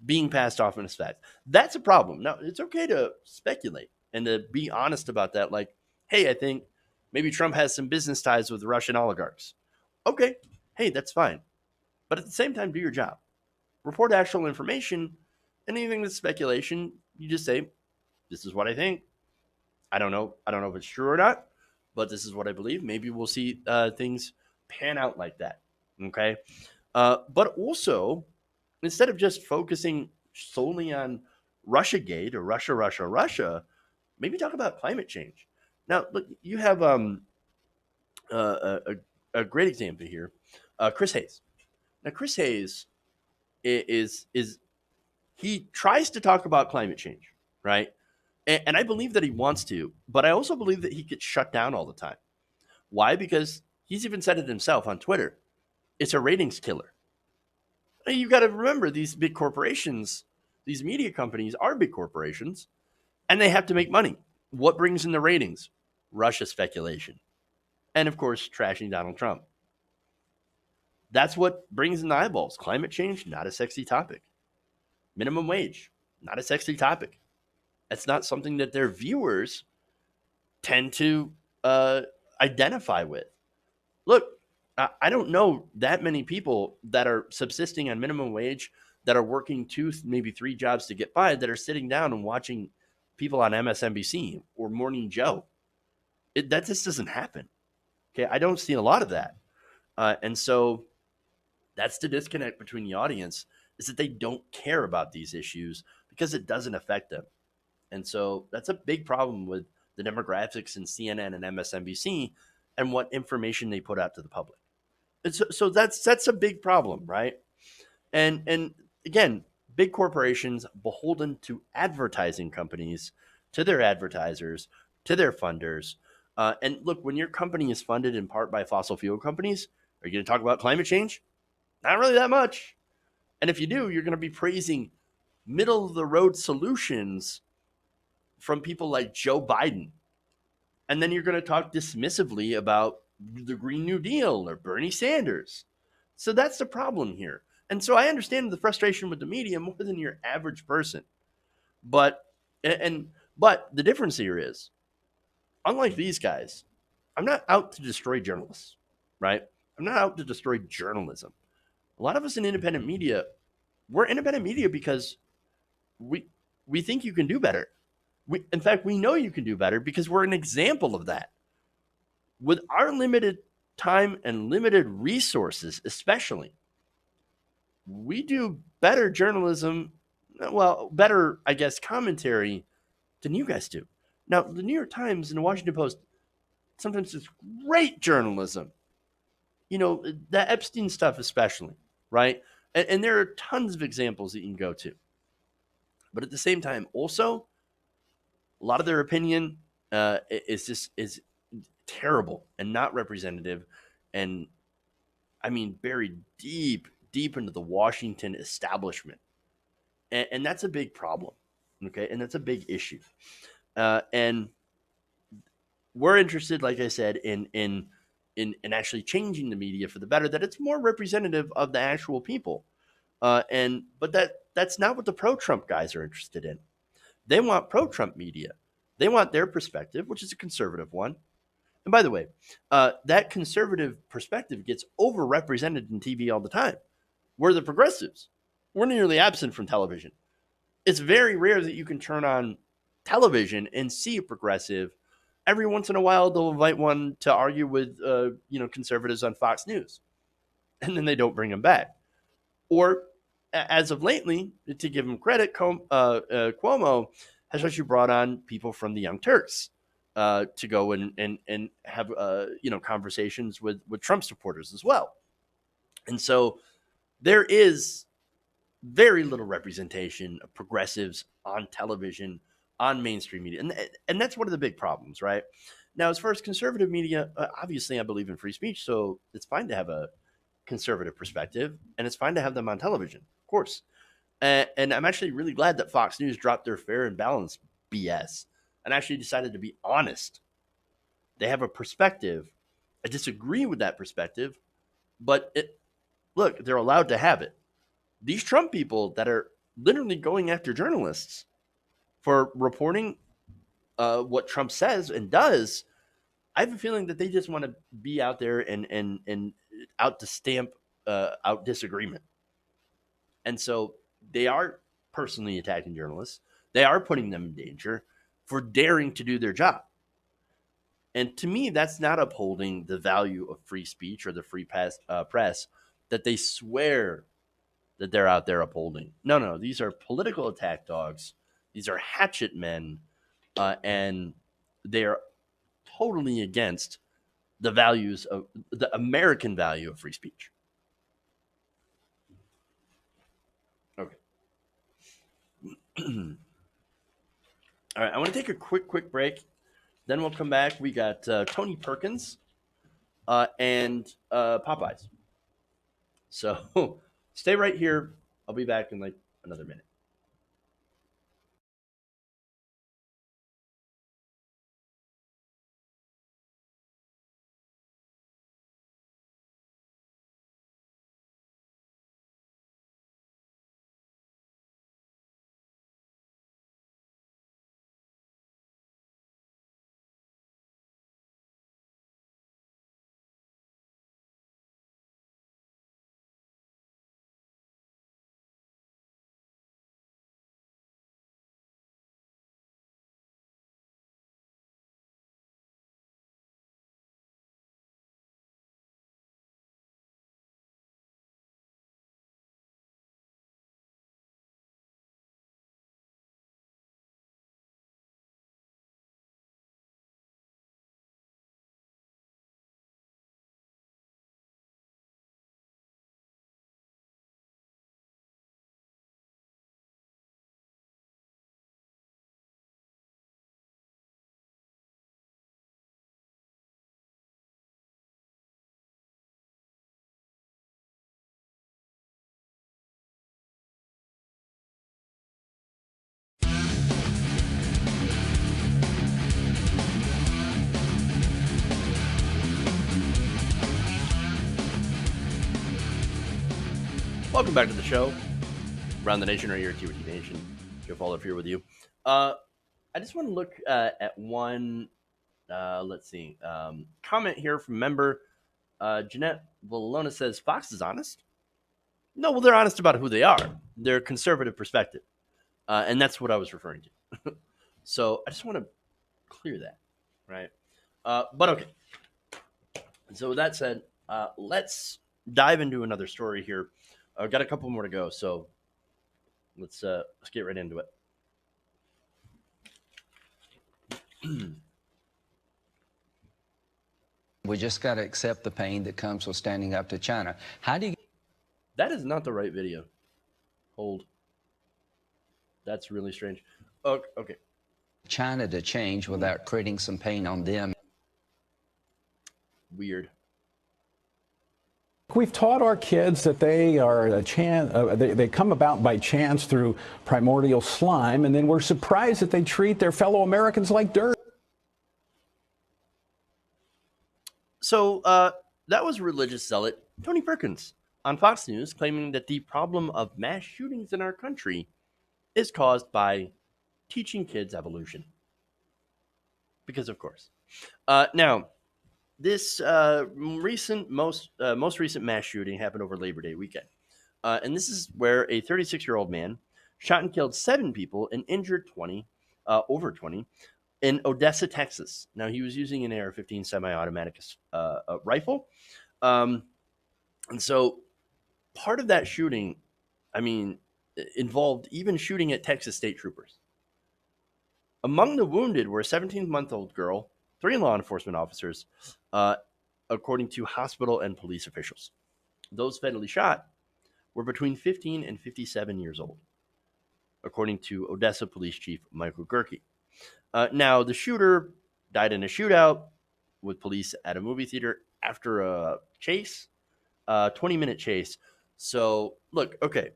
being passed off as fact. That's a problem. Now, it's okay to speculate and to be honest about that. Like, hey, I think maybe Trump has some business ties with Russian oligarchs. Okay, hey, that's fine. But at the same time, do your job. Report actual information. Anything that's speculation, you just say, this is what I think. I don't know. I don't know if it's true or not, but this is what I believe. Maybe we'll see things pan out like that. Okay. But also, instead of just focusing solely on Russiagate or Russia, maybe talk about climate change. Now, look, you have a great example here, Chris Hayes. Now, Chris Hayes is he tries to talk about climate change, right? And I believe that he wants to, but I also believe that he gets shut down all the time. Why? Because he's even said it himself on Twitter. It's a ratings killer. You got to remember, these big corporations, these media companies are big corporations, and they have to make money. What brings in the ratings? Russia speculation. And of course, trashing Donald Trump. That's what brings in the eyeballs. Climate change, not a sexy topic. Minimum wage, not a sexy topic. That's not something that their viewers tend to identify with. Look, I don't know that many people that are subsisting on minimum wage that are working 2, maybe 3 jobs to get by that are sitting down and watching people on MSNBC or Morning Joe. That just doesn't happen. Okay, I don't see a lot of that, and so that's the disconnect between the audience, is that they don't care about these issues because it doesn't affect them. And so that's a big problem with the demographics in CNN and MSNBC and what information they put out to the public. And so that's a big problem, right? And again, big corporations beholden to advertising companies, to their advertisers, to their funders. And look, when your company is funded in part by fossil fuel companies, are you going to talk about climate change? Not really that much. And if you do, you're going to be praising middle of the road solutions from people like Joe Biden. And then you're going to talk dismissively about the Green New Deal or Bernie Sanders. So that's the problem here. And so I understand the frustration with the media more than your average person. But but the difference here is, unlike these guys, I'm not out to destroy journalists, right? I'm not out to destroy journalism. A lot of us in independent media, we're independent media because we we think you can do better. In fact, we know you can do better because we're an example of that. With our limited time and limited resources, especially, we do better journalism, well, better, I guess, commentary than you guys do. Now, the New York Times and the Washington Post sometimes does great journalism. You know, the Epstein stuff, especially, right? And there are tons of examples that you can go to. But at the same time, also, a lot of their opinion is terrible and not representative, and I mean buried deep into the Washington establishment, and that's a big problem. Okay, and that's a big issue, and we're interested, like I said, in actually changing the media for the better, that it's more representative of the actual people, and but that's not what the pro-Trump guys are interested in. They want pro-Trump media. They want their perspective, which is a conservative one. And by the way, that conservative perspective gets overrepresented in TV all the time. We're the progressives. We're nearly absent from television. It's very rare that you can turn on television and see a progressive. Every once in a while, they'll invite one to argue with, conservatives on Fox News, and then they don't bring them back. Or, as of lately, to give him credit, Cuomo has actually brought on people from the Young Turks to go and have conversations with Trump supporters as well. And so there is very little representation of progressives on television, on mainstream media, and that's one of the big problems, right? Now, as far as conservative media, obviously I believe in free speech, so it's fine to have a conservative perspective, and it's fine to have them on television, of course. And I'm actually really glad that Fox News dropped their fair and balanced BS and actually decided to be honest. They have a perspective. I disagree with that perspective, but look, they're allowed to have it. These Trump people that are literally going after journalists for reporting what Trump says and does, I have a feeling that they just want to be out there and out to stamp out disagreement. And so they are personally attacking journalists. They are putting them in danger for daring to do their job. And to me, that's not upholding the value of free speech or the free press that they swear that they're out there upholding. No, these are political attack dogs. These are hatchet men, and they are totally against the values of the American value of free speech. Okay. All right, I want to take a quick break. Then we'll come back. We got Tony Perkins and Popeyes. So stay right here. I'll be back in like another minute. Welcome back to the show. Around the Nation, right here at TWT Nation. Joe Fowler here with you. I just want to look at one, let's see, comment here from member Jeanette Vallona says, Fox is honest? No, well, they're honest about who they are. They're conservative perspective. And that's what I was referring to. So I just want to clear that, right? But okay. So with that said, let's dive into another story here. I've got a couple more to go, so let's get right into it. We just got to accept the pain that comes with standing up to China. How do you? That is not the right video. Hold. That's really strange. Okay. China to change without creating some pain on them. Weird. We've taught our kids that they are they come about by chance through primordial slime, and then we're surprised that they treat their fellow Americans like dirt. So that was religious zealot Tony Perkins on Fox News claiming that the problem of mass shootings in our country is caused by teaching kids evolution. Because of course. Now, this most recent mass shooting happened over Labor Day weekend. And this is where a 36-year-old man shot and killed 7 people and injured over 20 in Odessa, Texas. Now, he was using an AR-15 semi-automatic rifle. And so part of that shooting, involved even shooting at Texas state troopers. Among the wounded were a 17-month-old girl, 3 law enforcement officers, according to hospital and police officials. Those fatally shot were between 15 and 57 years old, according to Odessa Police Chief Michael Gerke. Now, the shooter died in a shootout with police at a movie theater after a chase, 20-minute chase. So, look, okay.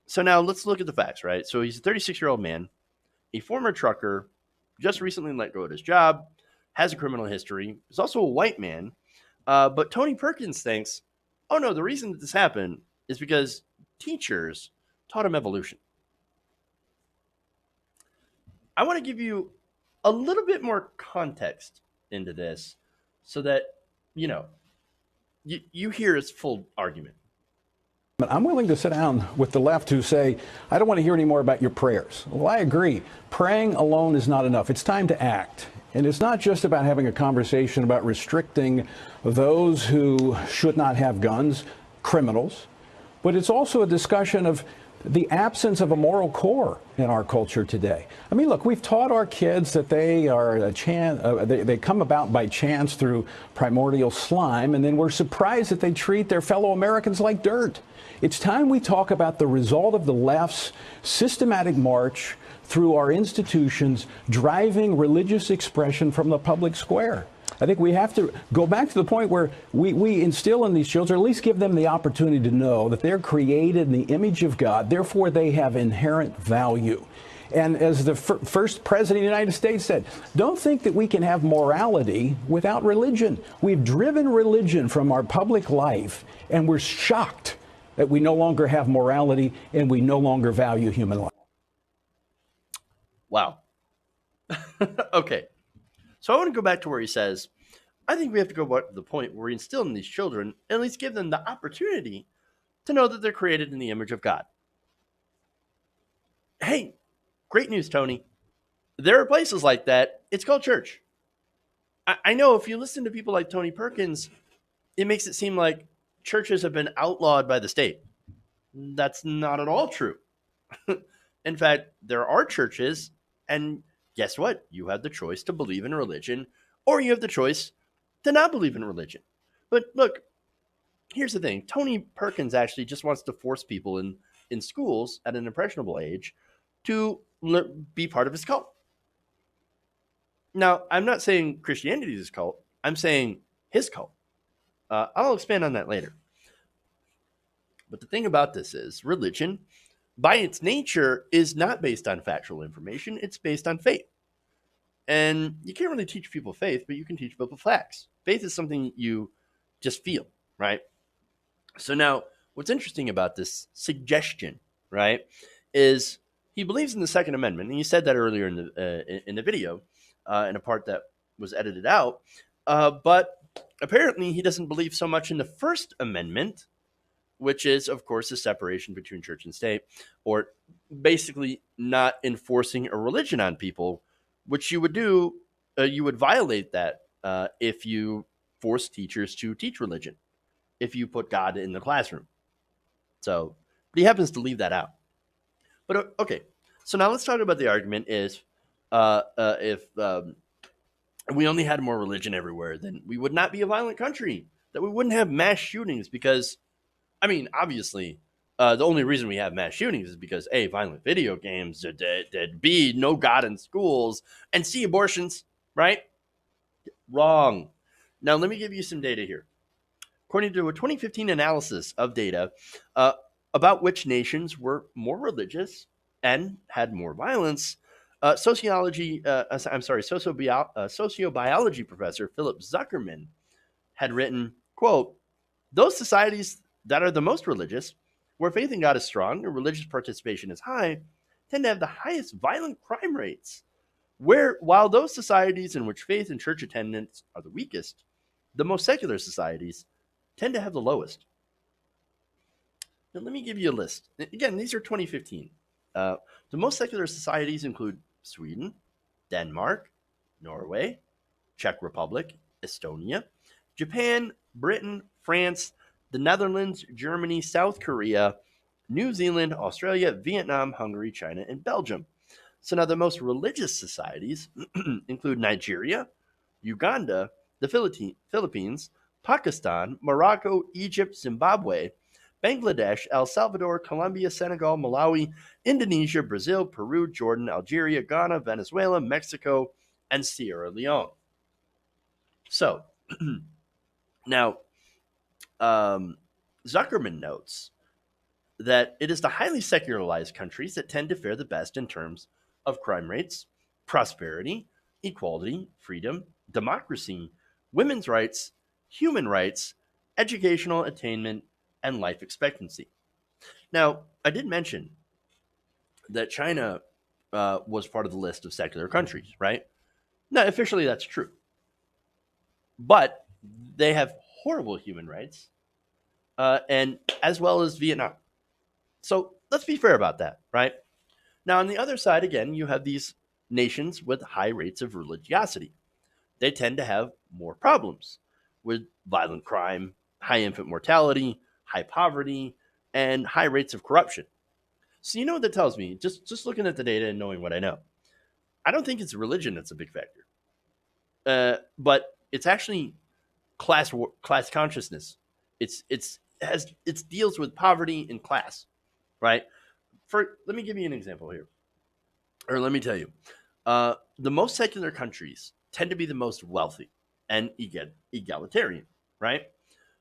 So now let's look at the facts, right? So he's a 36-year-old man, a former trucker, just recently let go of his job, has a criminal history. He's also a white man. But Tony Perkins thinks, oh, no, the reason that this happened is because teachers taught him evolution. I want to give you a little bit more context into this so that, you hear his full argument. But I'm willing to sit down with the left who say, I don't want to hear any more about your prayers. Well, I agree. Praying alone is not enough. It's time to act. And it's not just about having a conversation about restricting those who should not have guns, criminals, but it's also a discussion of the absence of a moral core in our culture today. I mean, look, we've taught our kids that they are they come about by chance through primordial slime, and then we're surprised that they treat their fellow Americans like dirt. It's time we talk about the result of the left's systematic march through our institutions, driving religious expression from the public square. I think we have to go back to the point where we instill in these children, or at least give them the opportunity to know that they're created in the image of God, therefore they have inherent value. And as the first president of the United States said, don't think that we can have morality without religion. We've driven religion from our public life, and we're shocked that we no longer have morality and we no longer value human life. Wow. Okay. So I want to go back to where he says, I think we have to go back to the point where we instill in these children, at least give them the opportunity to know that they're created in the image of God. Hey, great news, Tony. There are places like that. It's called church. I know if you listen to people like Tony Perkins, it makes it seem like churches have been outlawed by the state. That's not at all true. In fact, there are churches, and guess what? You have the choice to believe in religion, or you have the choice to not believe in religion. But look, here's the thing. Tony Perkins actually just wants to force people in schools at an impressionable age to be part of his cult. Now, I'm not saying Christianity is his cult. I'm saying his cult. I'll expand on that later. But the thing about this is religion, by its nature, is not based on factual information. It's based on faith. And you can't really teach people faith, but you can teach people facts. Faith is something you just feel, right? So now, what's interesting about this suggestion, right, is he believes in the Second Amendment, and he said that earlier in the video, in a part that was edited out. But apparently, he doesn't believe so much in the First Amendment, which is, of course, the separation between church and state, or basically not enforcing a religion on people, which you would do. You would violate that if you force teachers to teach religion, if you put God in the classroom. So, but he happens to leave that out. But okay, so now let's talk about the argument is if we only had more religion everywhere, then we would not be a violent country, that we wouldn't have mass shootings because, I mean, obviously, the only reason we have mass shootings is because A, violent video games, B, no God in schools, and C, abortions, right? Wrong. Now, let me give you some data here. According to a 2015 analysis of data about which nations were more religious and had more violence, sociobiology professor Philip Zuckerman had written, quote, those societies that are the most religious, where faith in God is strong and religious participation is high, tend to have the highest violent crime rates. While those societies in which faith and church attendance are the weakest, the most secular societies tend to have the lowest. Now, let me give you a list. Again, these are 2015. The most secular societies include Sweden, Denmark, Norway, Czech Republic, Estonia, Japan, Britain, France, the Netherlands, Germany, South Korea, New Zealand, Australia, Vietnam, Hungary, China, and Belgium. So now the most religious societies include Nigeria, Uganda, the Philippines, Pakistan, Morocco, Egypt, Zimbabwe, Bangladesh, El Salvador, Colombia, Senegal, Malawi, Indonesia, Brazil, Peru, Jordan, Algeria, Ghana, Venezuela, Mexico, and Sierra Leone. So now, Zuckerman notes that it is the highly secularized countries that tend to fare the best in terms of crime rates, prosperity, equality, freedom, democracy, women's rights, human rights, educational attainment, and life expectancy. Now, I did mention that China was part of the list of secular countries, right? Now, officially, that's true. But they have horrible human rights, and as well as Vietnam. So let's be fair about that, right? Now, on the other side, again, you have these nations with high rates of religiosity. They tend to have more problems with violent crime, high infant mortality, high poverty, and high rates of corruption. So you know what that tells me? Just looking at the data and knowing what I know, I don't think it's religion that's a big factor, but it's actually class consciousness. It deals with poverty and class, right? Let me give you an example here, or let me tell you, the most secular countries tend to be the most wealthy and egalitarian, right?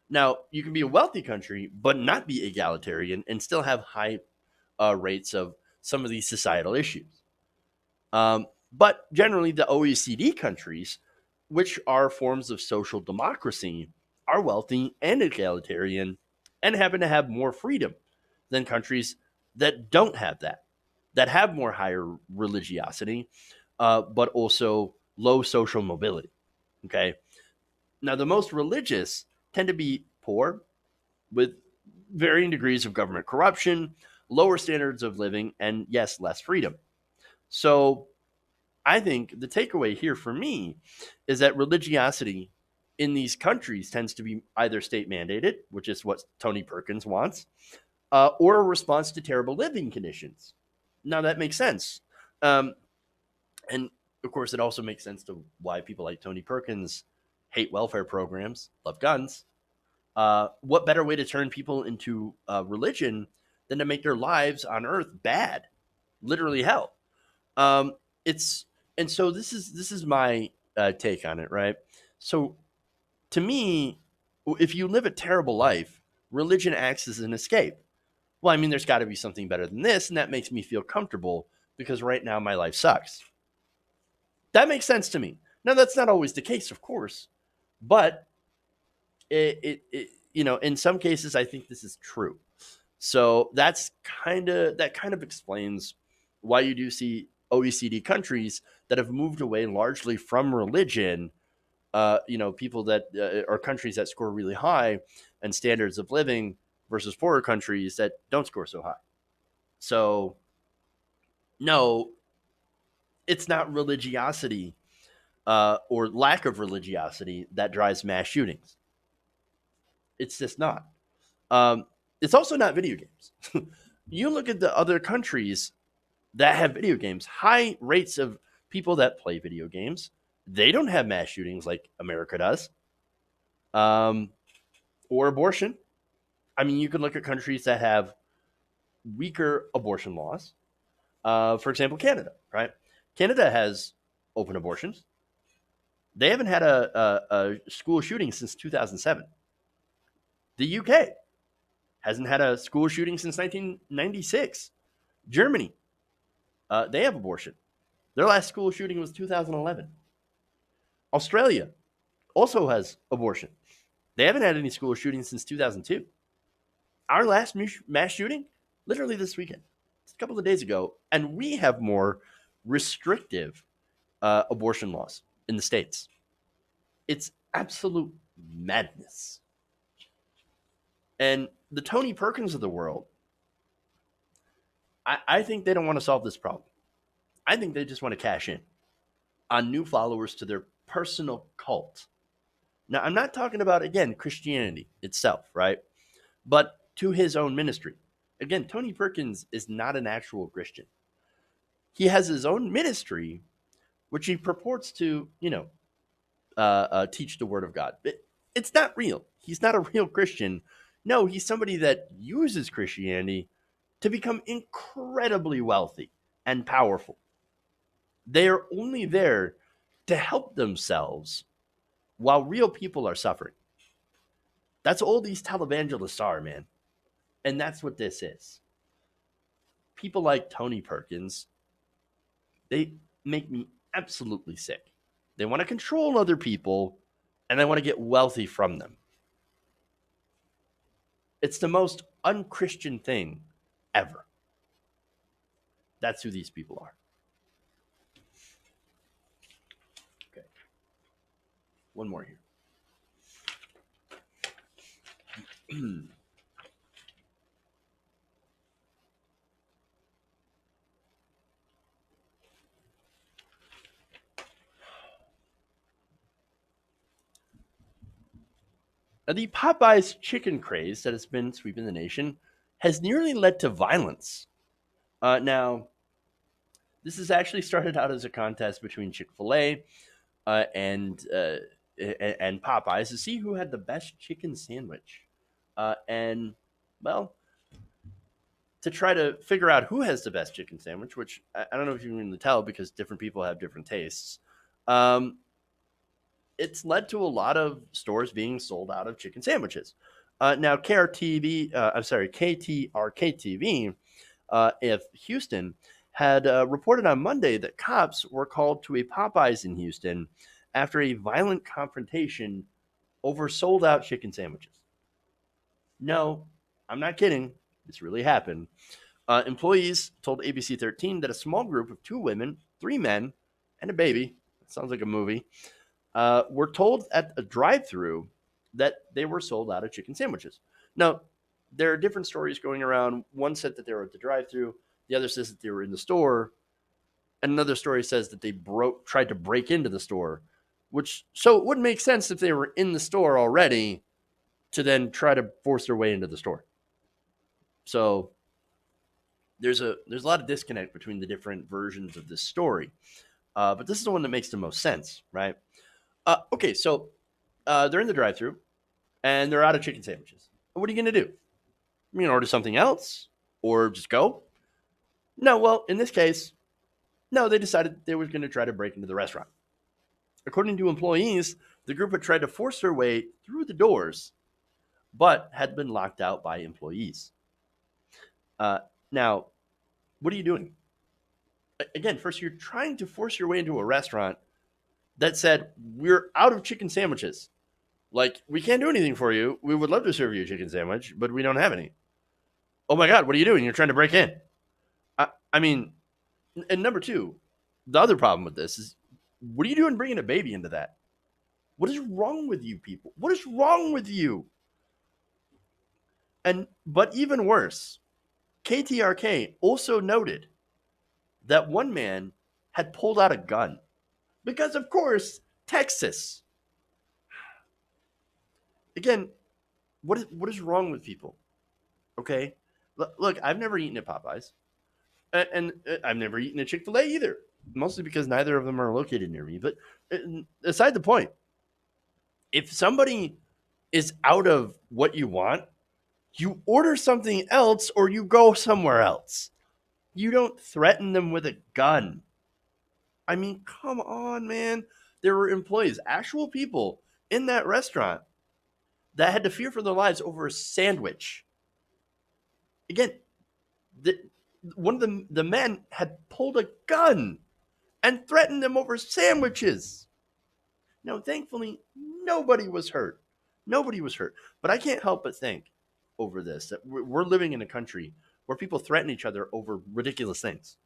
Now, you can be a wealthy country but not be egalitarian and still have high rates of some of these societal issues. But generally, the OECD countries, which are forms of social democracy, are wealthy and egalitarian and happen to have more freedom than countries that don't have that have more higher religiosity, but also low social mobility. Okay. Now, the most religious tend to be poor with varying degrees of government corruption, lower standards of living, and yes, less freedom. So I think the takeaway here for me is that religiosity in these countries tends to be either state mandated, which is what Tony Perkins wants, or a response to terrible living conditions. Now, that makes sense. And of course, it also makes sense to why people like Tony Perkins hate welfare programs, love guns. What better way to turn people into religion than to make their lives on earth bad, literally hell? It's and so this is my take on it, right? So to me, if you live a terrible life, religion acts as an escape. Well, I mean, there's got to be something better than this, and that makes me feel comfortable because right now my life sucks. That makes sense to me. Now, that's not always the case, of course, but in some cases, I think this is true. So that kind of explains why you do see OECD countries that have moved away largely from religion. People that are countries that score really high and standards of living versus poorer countries that don't score so high. So no, it's not religiosity or lack of religiosity that drives mass shootings. It's just not. Um, it's also not video games. You look at the other countries that have video games, high rates of people that play video games. They don't have mass shootings like America does, or abortion. I mean, you can look at countries that have weaker abortion laws. For example, Canada, right? Canada has open abortions. They haven't had a school shooting since 2007. The UK hasn't had a school shooting since 1996. Germany, they have abortion. Their last school shooting was 2011. Australia also has abortion. They haven't had any school shootings since 2002. Our last mass shooting, literally this weekend, just a couple of days ago, and we have more restrictive abortion laws in the States. It's absolute madness. And the Tony Perkins of the world, I think they don't want to solve this problem. I think they just want to cash in on new followers to their personal cult. Now, I'm not talking about, again, Christianity itself, right? But to his own ministry. Again, Tony Perkins is not an actual Christian. He has his own ministry, which he purports to, teach the word of God. It's not real. He's not a real Christian. No, he's somebody that uses Christianity to become incredibly wealthy and powerful. They are only there to help themselves while real people are suffering. That's all these televangelists are, man. And that's what this is. People like Tony Perkins, they make me absolutely sick. They want to control other people and they want to get wealthy from them. It's the most unchristian thing ever. That's who these people are. Okay. One more here. The Popeyes chicken craze that has been sweeping the nation has nearly led to violence. Now, this has actually started out as a contest between Chick-fil-A and Popeyes to see who had the best chicken sandwich. And, well, to try to figure out who has the best chicken sandwich, which I don't know if you can tell because different people have different tastes. It's led to a lot of stores being sold out of chicken sandwiches. Now, KTRK TV, if Houston had reported on Monday that cops were called to a Popeyes in Houston after a violent confrontation over sold out chicken sandwiches. No, I'm not kidding. This really happened. Employees told ABC 13 that a small group of 2 women, 3 men, and a baby, that sounds like a movie, were told at a drive-through that they were sold out of chicken sandwiches. Now, there are different stories going around. One said that they were at the drive-through. The other says that they were in the store. And another story says that they tried to break into the store, so it wouldn't make sense if they were in the store already to then try to force their way into the store. So there's a lot of disconnect between the different versions of this story. But this is the one that makes the most sense, right? Okay, so they're in the drive-thru and they're out of chicken sandwiches. What are you going to do? You going to order something else or just go? No, well, in this case, no, they decided they were going to try to break into the restaurant. According to employees, the group had tried to force their way through the doors, but had been locked out by employees. Now, what are you doing? Again, first, you're trying to force your way into a restaurant that said, we're out of chicken sandwiches. Like, we can't do anything for you. We would love to serve you a chicken sandwich, but we don't have any. Oh my God, what are you doing? You're trying to break in. I mean, and number two, the other problem with this is, what are you doing bringing a baby into that? What is wrong with you people? What is wrong with you? But even worse, KTRK also noted that one man had pulled out a gun because, of course, Texas. Again, what is wrong with people? Okay, look, I've never eaten at Popeyes, and I've never eaten at Chick-fil-A either. Mostly because neither of them are located near me. But aside the point, if somebody is out of what you want, you order something else or you go somewhere else. You don't threaten them with a gun. I mean, come on, man. There were employees, actual people in that restaurant that had to fear for their lives over a sandwich. Again, one of the men had pulled a gun and threatened them over sandwiches. Now, thankfully, nobody was hurt. Nobody was hurt. But I can't help but think over this that we're living in a country where people threaten each other over ridiculous things.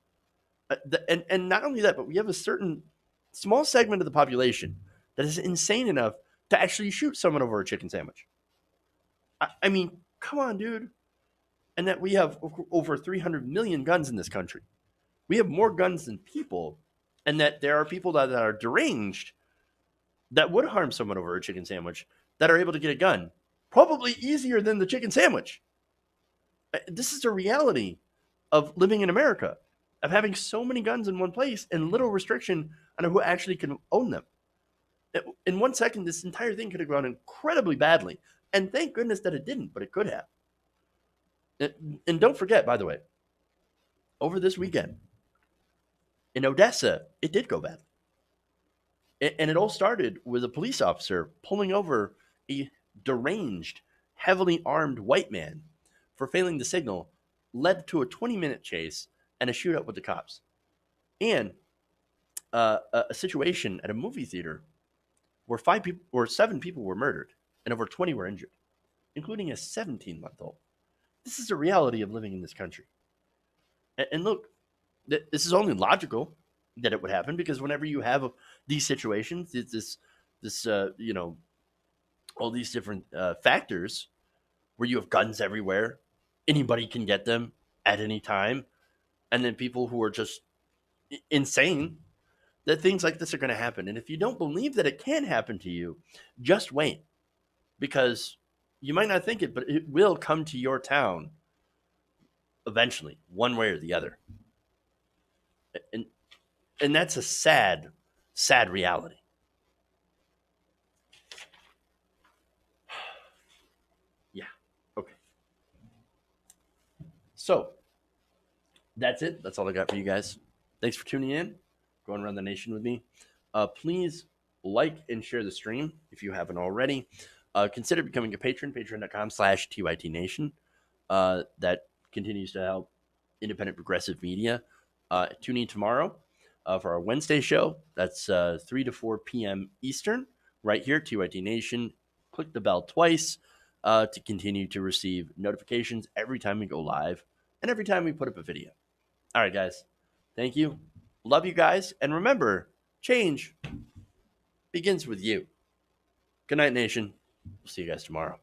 And not only that, but we have a certain small segment of the population that is insane enough to actually shoot someone over a chicken sandwich. I mean, come on, dude. And that we have over 300 million guns in this country. We have more guns than people, and that there are people that are deranged that would harm someone over a chicken sandwich that are able to get a gun, probably easier than the chicken sandwich. This is a reality of living in America, of having so many guns in one place and little restriction on who actually can own them. In 1 second, this entire thing could have gone incredibly badly, and thank goodness that it didn't, but it could have. And don't forget, by the way, over this weekend in Odessa, it did go badly. And it all started with a police officer pulling over a deranged, heavily armed white man for failing to signal, led to a 20-minute chase and a shootout with the cops. And a situation at a movie theater where 7 people were murdered and over 20 were injured, including a 17-month-old. This is the reality of living in this country. And look, this is only logical that it would happen, because whenever you have these situations, this all these different factors where you have guns everywhere, anybody can get them at any time, and then people who are just insane, that things like this are going to happen. And if you don't believe that it can happen to you, just wait, because you might not think it, but it will come to your town eventually, one way or the other. And that's a sad, sad reality. Yeah. Okay. So that's it. That's all I got for you guys. Thanks for tuning in, going around the nation with me. Please like and share the stream if you haven't already. Consider becoming a patron, patreon.com/TYTNation. That continues to help independent progressive media. Tune in tomorrow for our Wednesday show. That's 3 to 4 p.m. Eastern, right here, TYT Nation. Click the bell twice to continue to receive notifications every time we go live and every time we put up a video. All right, guys. Thank you. Love you guys. And remember, change begins with you. Good night, Nation. We'll see you guys tomorrow.